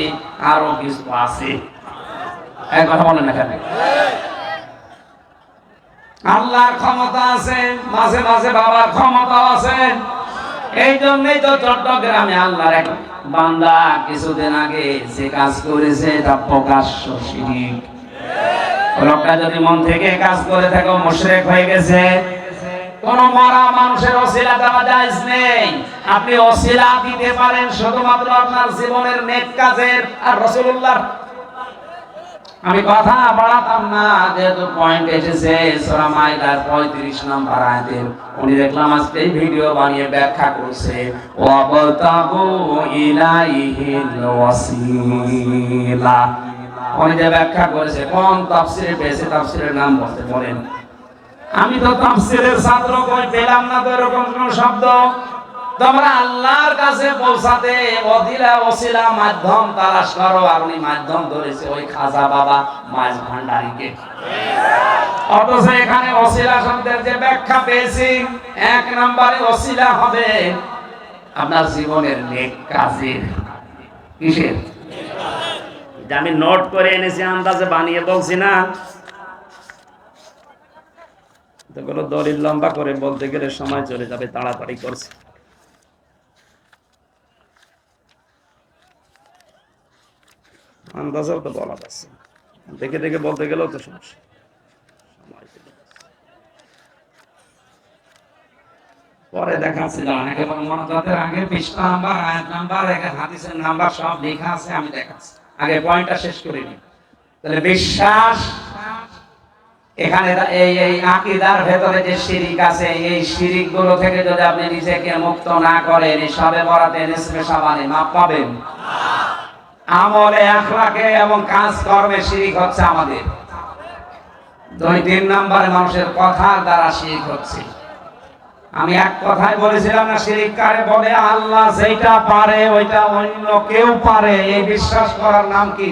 আরো কিছু আছে, এক কথা বলেন না কেন? আল্লাহর ক্ষমতা আছে, মাঝে মাঝে বাবার ক্ষমতা আছে। এই জন্যই তো চট্টগ্রামে আল্লাহর এক বান্দা কিছুদিন আগে যে কাজ করেছে তা প্রকাশ্য শিরিক। লোকটা যদি মন থেকে কাজ করে থাকে মুশরিক হয়ে গেছে। কোন মরা মানুষের ওসিলা দেওয়া জায়েজ নেই। আপনি ওসিলা দিতে পারেন শুধুমাত্র আপনার জীবনের নেক কাজের আর রাসূলুল্লাহ। আমি কথা বাড়াতাম না, যেহেতু পয়েন্ট এসেছে সূরা মাইদার 35 নম্বর আয়াতের। উনি দেখলাম আজকে এই ভিডিও বানিয়ে ব্যাখ্যা করছে, ওয়াবতাগু ইলাইহিল ওয়াসিলা। উনি যে ব্যাখ্যা করেছে কোন তাফসীরে পেয়েছে, তাফসীরের নাম বলতে বলেন। আমি তো তাফসীরের ছাত্র, কই পেলাম না তো এরকম কোন শব্দ। তোমরা আল্লাহর কাছে পৌঁছাতে ওদিলা ওসিলা মাধ্যম তালাশ করো, আর উনি মাধ্যম ধরেছে ওই খাজা বাবা মাঝ ভান্ডারীকে। অথচ এখানে ওসিলা শব্দের যে ব্যাখ্যা পেয়েছি, 1 নম্বরে ওসিলা হবে আপনার জীবনের নেক কাজের। কিসের? যে আমি নোট করে এনেছি, আন্দাজে বানিয়ে বলছি না। এগুলো দলিল লম্বা করে বলতে গেলে সময় চলে যাবে, তাড়াতাড়ি করছে। আন্দাজেও তো বলা যাচ্ছে, দেখে দেখে বলতে গেলেও তো সমস্যা। পরে দেখাচ্ছি, একেবারে মনোজাতের আগে পৃষ্ঠা নাম্বার, আয়াত নাম্বার, হাদিসের নাম্বার সব লেখা আছে, আমি দেখাচ্ছি। আগে পয়েন্টটা শেষ করে নিই। তাহলে বিশ্বাস, এখানে এই আকীদার ভেতরে যে শিরিক আছে, এই শিরিক গুলো থেকে যদি আপনি নিজেকে মুক্ত না করেন, এই সবে বরাতে নিসফে শাবানে মাপ পাবেন? আমলে, আখলাকে এবং কাজ কর্মে শিরিক হচ্ছে আমাদের। 2-3 নম্বরে মানুষের কথার দ্বারা শিরিক হচ্ছে। আমি এক কথায় বলেছিলাম না, শিরিক কারে বলে? আল্লাহ যেটা পারে ওইটা অন্য কেউ পারে, এই বিশ্বাস করার নাম কি?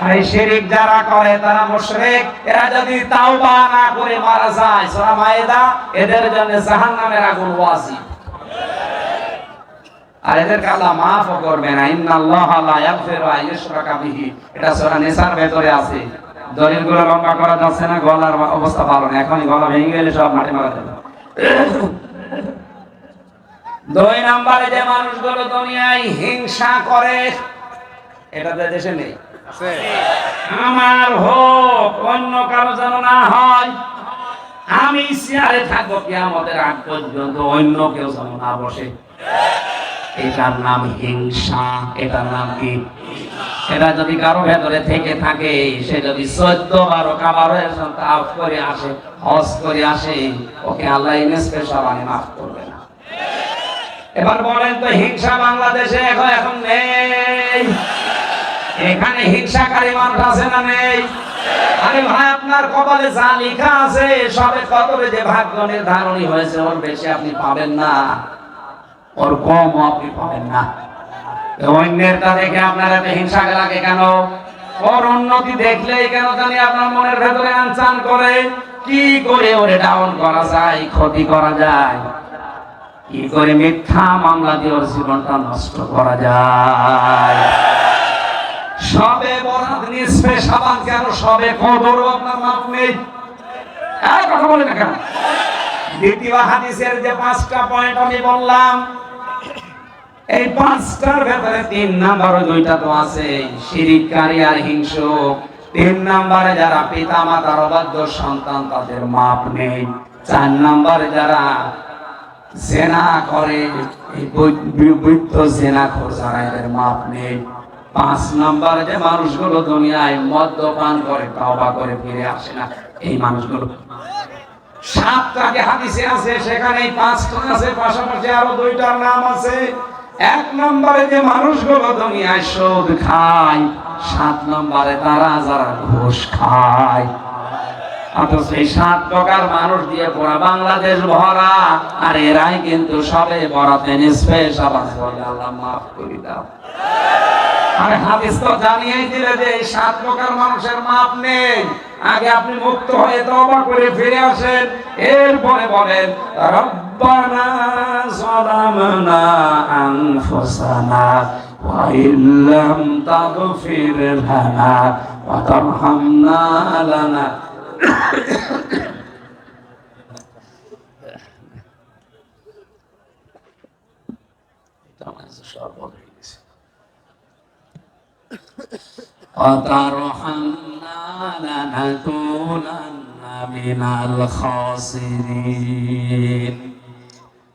আর এই শিরিক যারা করে তারা মুশরিক। এরা যদি তাওবা না করে মারা যায়, সূরা মায়েদা, এদের জন্য জাহান্নামের আগুন ওয়াজিব। আর এদেরকে আল্লাহ মাফও করবে না। ইন্নাল্লাহা লা ইয়াগফিরু আন ইউশরাকা বিহি, এটা সূরা নিসার ভেতরে আছে। দলিলগুলো লম্বা করা যাচ্ছে না, গলার অবস্থা ভালো না, এখনই গলা ভেঙে গেলে সব মাটি মারা যাবে। 2 নম্বরে যে মানুষগুলো দুনিয়ায় হিংসা করে, এটা দেশে নেই। আমার হোক, অন্য কারো যেন না হয়। আমি চেয়ারে থাকবো কিয়ামতের আগ পর্যন্ত, অন্য কেউ যেন না বসে। এটার নাম হিংসা। এটার নাম কি? এটা যদি কারো ভেতরে থেকে থাকে, সে যদি 14 বার কাবারের তাওয়াফ করে আসে, হজ করে আসে, ওকে আল্লাহ নিসফে শাবানে মাফ করবে না। এবার বলেন তো, হিংসা বাংলাদেশে এখন নেই? এখানে হিংসাকারী মানুষ আছে না নেই? আরে ভাই, আপনার কপালে যা লেখা আছে, সবে কতরে যে ভাগ্য নির্ধারণী হয়েছে, ওর বেশি আপনি পাবেন না, ওর কম আপনি পাবেন না। অন্যেরটা দেখে আপনার এত হিংসা লাগে কেন? ওর উন্নতি দেখলেই কেন জানি আপনার মনের ভেতরে আনচান করে। কি করে ওরে ডাউন করা যায়, ক্ষতি করা যায়, কি করে মিথ্যা মামলা দিয়ে ওর জীবনটা নষ্ট করা যায়। সবে বরাত নিসফে শাবান কেন, সবে কদরও আপনার মাপ নেই। এই কথা বলেন না কেন? দ্বিতীয় হাদিসের যে 5টা পয়েন্ট আমি বললাম, এই 5টার ভেতরে 3 নাম্বার, 2টা তো আছে শিরিককারী আর হিংসুক। 3 নম্বরে যারা পিতা মাতার অবাধ্য সন্তান তাদের মাপ নেই। 4 নম্বরে যারা জেনা করে, এই বৈধ জেনাখোর যারা, এদের মাপ নেই। 5 নম্বরে যে মানুষগুলো দুনিয়ায় মদ্যপান করে তওবা করে ফিরে আসে না, এই মানুষগুলো। 7টাকে হাদিসে আছে, সেখানে 5টা আছে, পাশাপাশি আরো 2টার নাম আছে। 1 নম্বরে যে মানুষগুলো দুনিয়ায় সুদ খায়, 7 নম্বরে তারা যারা ঘুষ খায়। অথচ এই 7 প্রকার মানুষ দিয়ে পুরা বাংলাদেশ ভরা, আর এরাই কিন্তু সবে বরাতে নিসফে শাবান বলে আল্লাহ মাফ করে দাও। আরে হাদিস তো জানিয়েই দিলে যে এই 7 প্রকার মানুষের মাপ নেই। আগে আপনি মুক্ত হয়ে তওবা করে ফিরে আসেন, এরপরে বলেন রব্বানা যালামনা আনফুসানা ওয়া ইল্লাম তাগফির লানা ওয়া তারহামনা লানা। وترحمنا لنكونن من الخاسرين।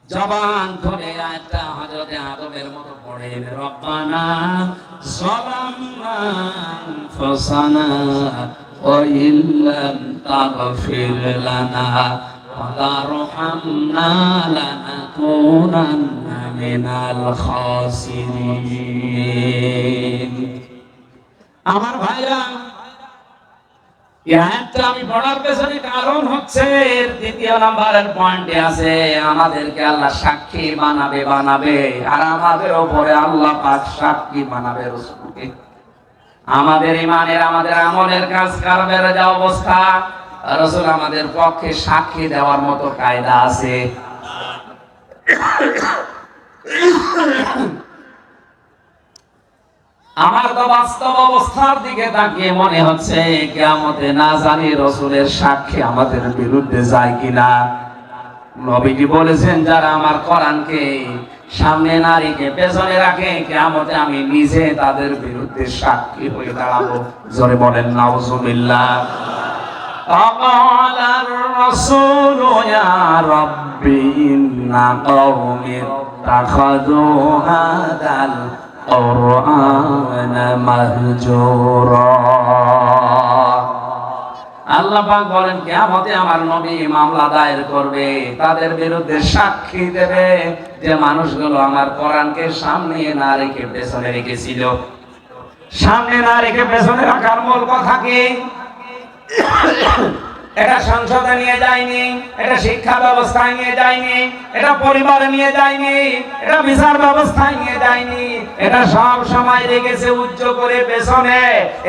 জবান খুলে একটা হযরতে আদমের মতো পড়ে, রব্বানা যালামনা আনফুসানা ওয়া ইল্লাম তাগফির লানা ওয়া তারহামনা লানাকুনান্না মিনাল খাসিরিন। আমার ভাইরা, এটা আমি পড়ার পেছনে কারণ হচ্ছে, এর 2 নম্বরের পয়েন্টে আছে আমাদেরকে আল্লাহ সাক্ষী বানাবে, আর আমাদের উপরে আল্লাহ পাক সাক্ষী বানাবে রাসূলকে। আমাদের ঈমানের, আমাদের আমলের কাজ কারবের যা অবস্থা, রাসূল আমাদের পক্ষে সাক্ষী দেওয়ার মতো কায়দা আছে। আমার তো বাস্তব অবস্থার দিকে তাকিয়ে মনে হচ্ছে কিয়ামতে না জানি রাসূলের সাক্ষী আমাদের বিরুদ্ধে যায় কিনা। নবীজি বলেছেন, যারা আমার কোরআনকে সামনে না রেখে পেছনে রাখে, কিয়ামতে আমি নিজে তাদের বিরুদ্ধে সাক্ষী হয়ে দাঁড়াবো। জোরে বলেন নাউজুবিল্লাহ। فقال الرسول يا رب إن قومي اتخذوا هذا القرآن مهجورا। আল্লাহ পাক বলেন, কিয়ামতে আমার নবী মামলা দায়ের করবে, তাদের বিরুদ্ধে সাক্ষী দেবে যে মানুষগুলো আমার কোরআনকে সামনে না রেখে পেছনে রেখেছিল। সামনে না রেখে পেছনে রাখার মূল কথা কি? এটা সংসদে নিয়ে যায়নি, এটা শিক্ষা ব্যবস্থায় নিয়ে যায়নি, এটা পরিবারে নিয়ে যায়নি, এটা বিচার ব্যবস্থায় নিয়ে যায়নি, এটা সব সময় রেখেছে উচ্চ করে পেছনে।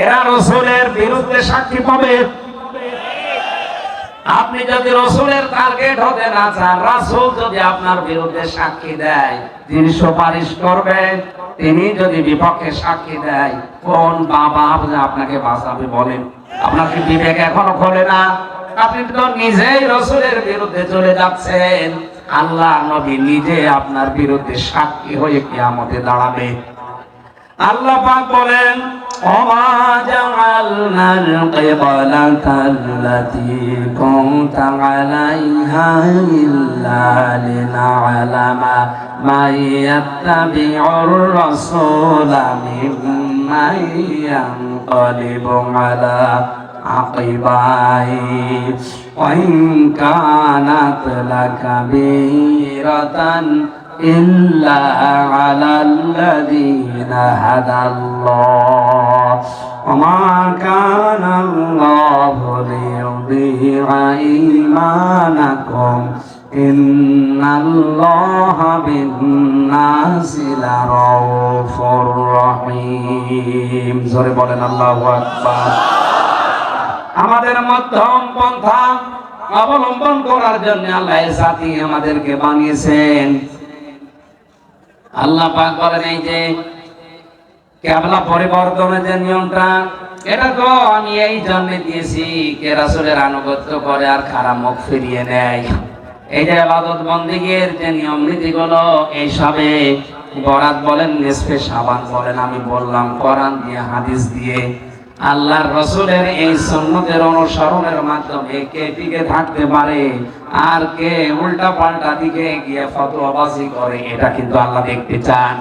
এরা রাসূলের বিরুদ্ধে সাক্ষী পাবে। আপনি যদি রাসূলের টার্গেট হতে না চান, রাসূল যদি আপনার বিরুদ্ধে সাক্ষী দেয়, তিনি সুপারিশ করবেন। তিনি যদি বিপক্ষে সাক্ষী দেয়, কোন বাবা আপনাকে বাঁচাবে বলেন? আপনার কি বিবেক এখনো খোলে না? আপনি তো নিজেই রাসূলের বিরুদ্ধে চলে যাচ্ছেন। আল্লাহ নবী নিজে আপনার বিরুদ্ধে সাক্ষী হয়ে কিয়ামতে দাঁড়াবে। আল্লাহ পাক বলেন, ওমা জাআলনাল কিবলাতাল্লাতী কুনতা আলাইহা ইল্লা লিনা'লামা মান ইয়াত্তাবি'ুর রাসূলা মিম্মান ইয়ানকালিবু আলা আকিবাইহি ওয়া ইন কানাত লাকাবীরাতান ইল্লা আলাল্লাযীনা হাদাল্লাহ ওয়া মা কানাল্লাহু লিয়ুযীআ ঈমানাকুম ইন্নাল্লাহা বিন-নাসি লারাউফুর রহিম। জোরে বলেন আল্লাহু আকবার। আমাদের মধ্যম পন্থা অবলম্বন করার জন্য আল্লাহ জাতি আমাদেরকে বানিয়েছেন। আল্লাহ পাক বলেন এই যে কিবলা পরিবর্তনের যে নিয়মটা, এটা তো আমি এই জন্য দিয়েছি কে রাসূলের আনুগত্য করে আর খারাপ মুখ ফিরিয়ে নেয়। এই যে ইবাদত বন্দেগীর যে নিয়ম নীতিগুলো, এইসবে বরাত বলেন, নিসফে শাবান বলেন, আমি বললাম কোরআন দিয়ে হাদিস দিয়ে আল্লাহর রাসূলের এই সুন্নতের অনুসরণের মাধ্যমে কে টিকে থাকতে পারে আর কে উল্টা পাল্টা দিকে গিয়ে ফতোয়াবাজি করে, এটা কিন্তু আল্লাহ দেখতে চান।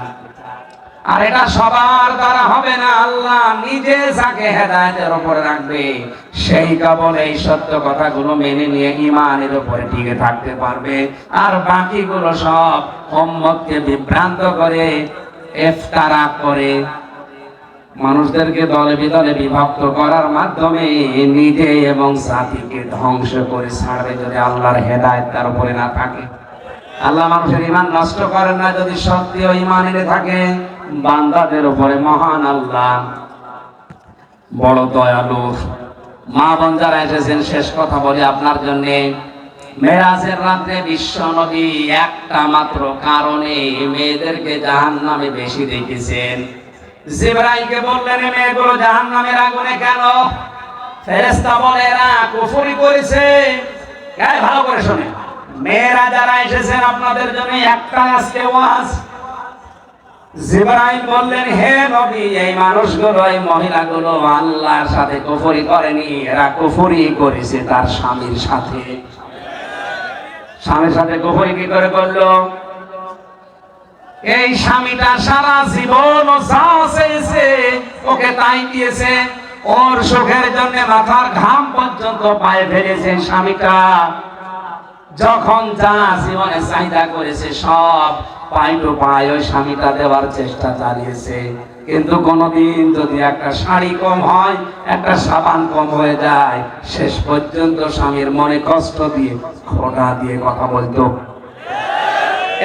আর এটা সবার দ্বারা হবে না, আল্লাহ নিজে যাকে হেদায়েতের উপরে রাখবে সেই কেবল এই সত্য কথাগুলো মেনে নিয়ে ঈমানের উপরে টিকে থাকতে পারবে। আর বাকিগুলো সব উম্মতকে বিভ্রান্ত করে, ইফতারা করে, মানুষদেরকে দলে বিদলে বিভক্ত করার মাধ্যমে নিজে এবং জাতিকে ধ্বংস করে ছাড়বে যদি আল্লাহর হেদায়েত তার উপরে না থাকে। আল্লাহ মানুষের ঈমান নষ্ট করেন না যদি সত্যি ও ঈমান এনে থাকে। বান্দাদের উপরে মহান আল্লাহ বড় দয়ালু। মা বোন যারা এসেছেন, শেষ কথা বলি আপনার জন্য। মেরাজের রাতে বিশ্ব নবী একটা মাত্র কারণে মেয়েদেরকে জাহান্নামে বেশি দেখেছেন। জিবরাইলকে বললেন মেয়েগুলো জাহান্নামের আগুনে কেন? ফেরেশতা বলে এরা কুফরি করেছে। গায়ে ভালো করে শুনে, মেয়েরা যারা এসেছেন আপনাদের জন্য একটা আজকে ওয়াজ। জিবরাইল বললেন হে নবী, এই মানুষগুলো, এই মহিলাগুলো আল্লাহর সাথে কুফরি করেনি, এরা কুফরি করেছে তার স্বামীর সাথে। স্বামীর সাথে কুফরি কি করে করলো? এই স্বামীটা সারা জীবন যা চেয়েছে ওকে তাই দিয়েছে, ওর সুখের জন্য মাথার ঘাম পর্যন্ত পায়ে ফেলেছে। স্বামীটা যখন যা জীবনে চাহিদা করেছে সব পাই টু পাই ওই স্বামীটা দেওয়ার চেষ্টা চালিয়েছে। কিন্তু কোনদিন যদি একটা শাড়ি কম হয়, একটা সাবান কম হয়ে যায়, শেষ পর্যন্ত স্বামীর মনে কষ্ট দিয়ে, খোঁটা দিয়ে কথা বলতো।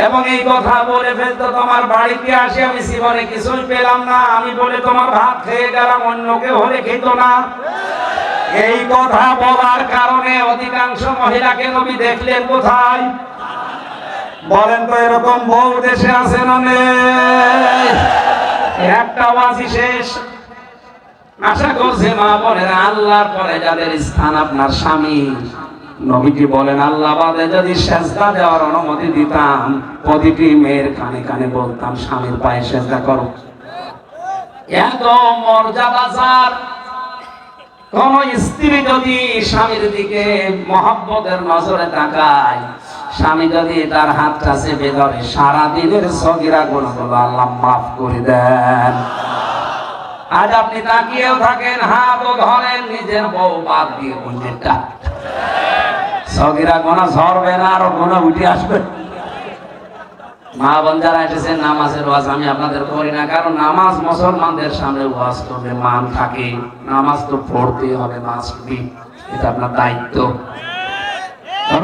এবং এই কথা বলে ফেলতো, তোমার বাড়িতে আসে আমি জীবনে কিছুই পেলাম না, আমি বলে তোমার ভাত খেয়ে গেলাম, অন্য কেউ হলে খেত না। এই কথা বলার কারণে অধিকাংশ মহিলাকে নবী দেখলেন কোথায়? বলেন তো, এরকম বউ দেশে আছে না নেই? একটা ওয়াজি শেষ। আশা করছে মা বোনেরা, আল্লাহর পরে যাদের স্থান আপনার স্বামী, নবীজি বলেন আল্লাহ বাদে যদি সেজদা দেওয়ার অনুমতি দিতাম, প্রতিটি মেয়ের কানে কানে বলতাম স্বামীর পায়ে সেজদা করো। এত মর্যাদার কোন স্ত্রী যদি স্বামীর দিকে মহব্বতের নজরে তাকায়, স্বামী যদি তার হাতটা চেপে ধরে, সারাদিনের সগীরা গুনাহগুলো আল্লাহ মাফ করে দেন। আজ আপনি তাকিয়েও থাকেন, হাতও ধরেন, নিজের বউ বাদ দিয়ে অন্যেরটা, সগীরা গুনাহ ঝরবে না, আরো গুনাহ উঠে আসবে। মা বোন যারা এসেছেন, নামাজের ওয়াজ আমি আপনাদের করি না, কারণ নামাজ মুসলমানদের সামনে ওয়াজ করবে মান থাকে, নামাজ তো পড়তে হবে, মাস্ট বি, এটা আপনার দায়িত্ব।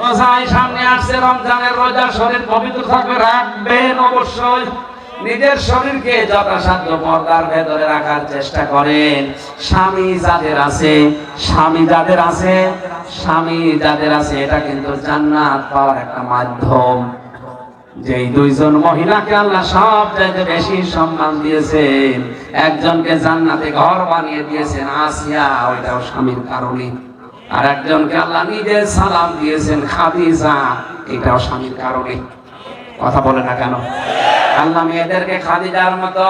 রোজায় সামনে আসছে, রমজানের রোজা, শরীর পবিত্র থাকবে, রাখবেন অবশ্যই। নিজের শরীরকে যথাসাধ্য পর্দার ভেতরে রাখার চেষ্টা করেন। স্বামী যাদের আছে, স্বামী যাদের আছে, স্বামী যাদের আছে, এটা কিন্তু জান্নাত পাওয়ার একটা মাধ্যম। যেই দুইজন মহিলাকে আল্লাহ সবচাইতে বেশি সম্মান দিয়েছেন, একজনকে জান্নাতে ঘর বানিয়ে দিয়েছেন আসিয়া, ওইটাও স্বামীর কারণে। আর একজনকে আল্লাহ নিজে সালাম দিয়েছেন খাদিজা, এটাও স্বামীর কারণে। কথা বলে না কেন? আল্লাহ মেয়েদেরকে খাদিজার মতো,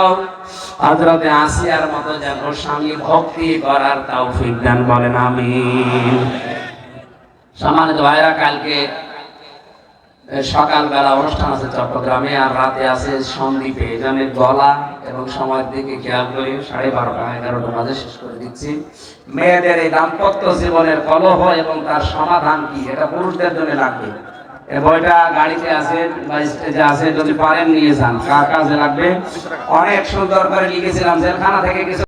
হযরতে আসিয়ার মতো যেন স্বামী ভক্তি করার তৌফিক দান, বলেন আমিন। সম্মানিত ভাইরা, কালকে সকালবেলা অনুষ্ঠান আছে চট্টগ্রামে, আর রাতে আছে সন্দ্বীপে। এই জন্য গলা এবং সময়ের দিকে খেয়াল করি, 12:30 11টা বাজে শেষ করে দিচ্ছি। মেয়েদের এই দাম্পত্য জীবনের কলহ এবং তার সমাধান কি, এটা পুরুষদের জন্য লাগবে। এই বইটা গাড়িতে আছে বা স্টেজে আছে, যদি পারেন নিয়ে যান, কার কাজে লাগবে। অনেক সুন্দর করে লিখেছিলাম, জেলখানা থেকে কিছু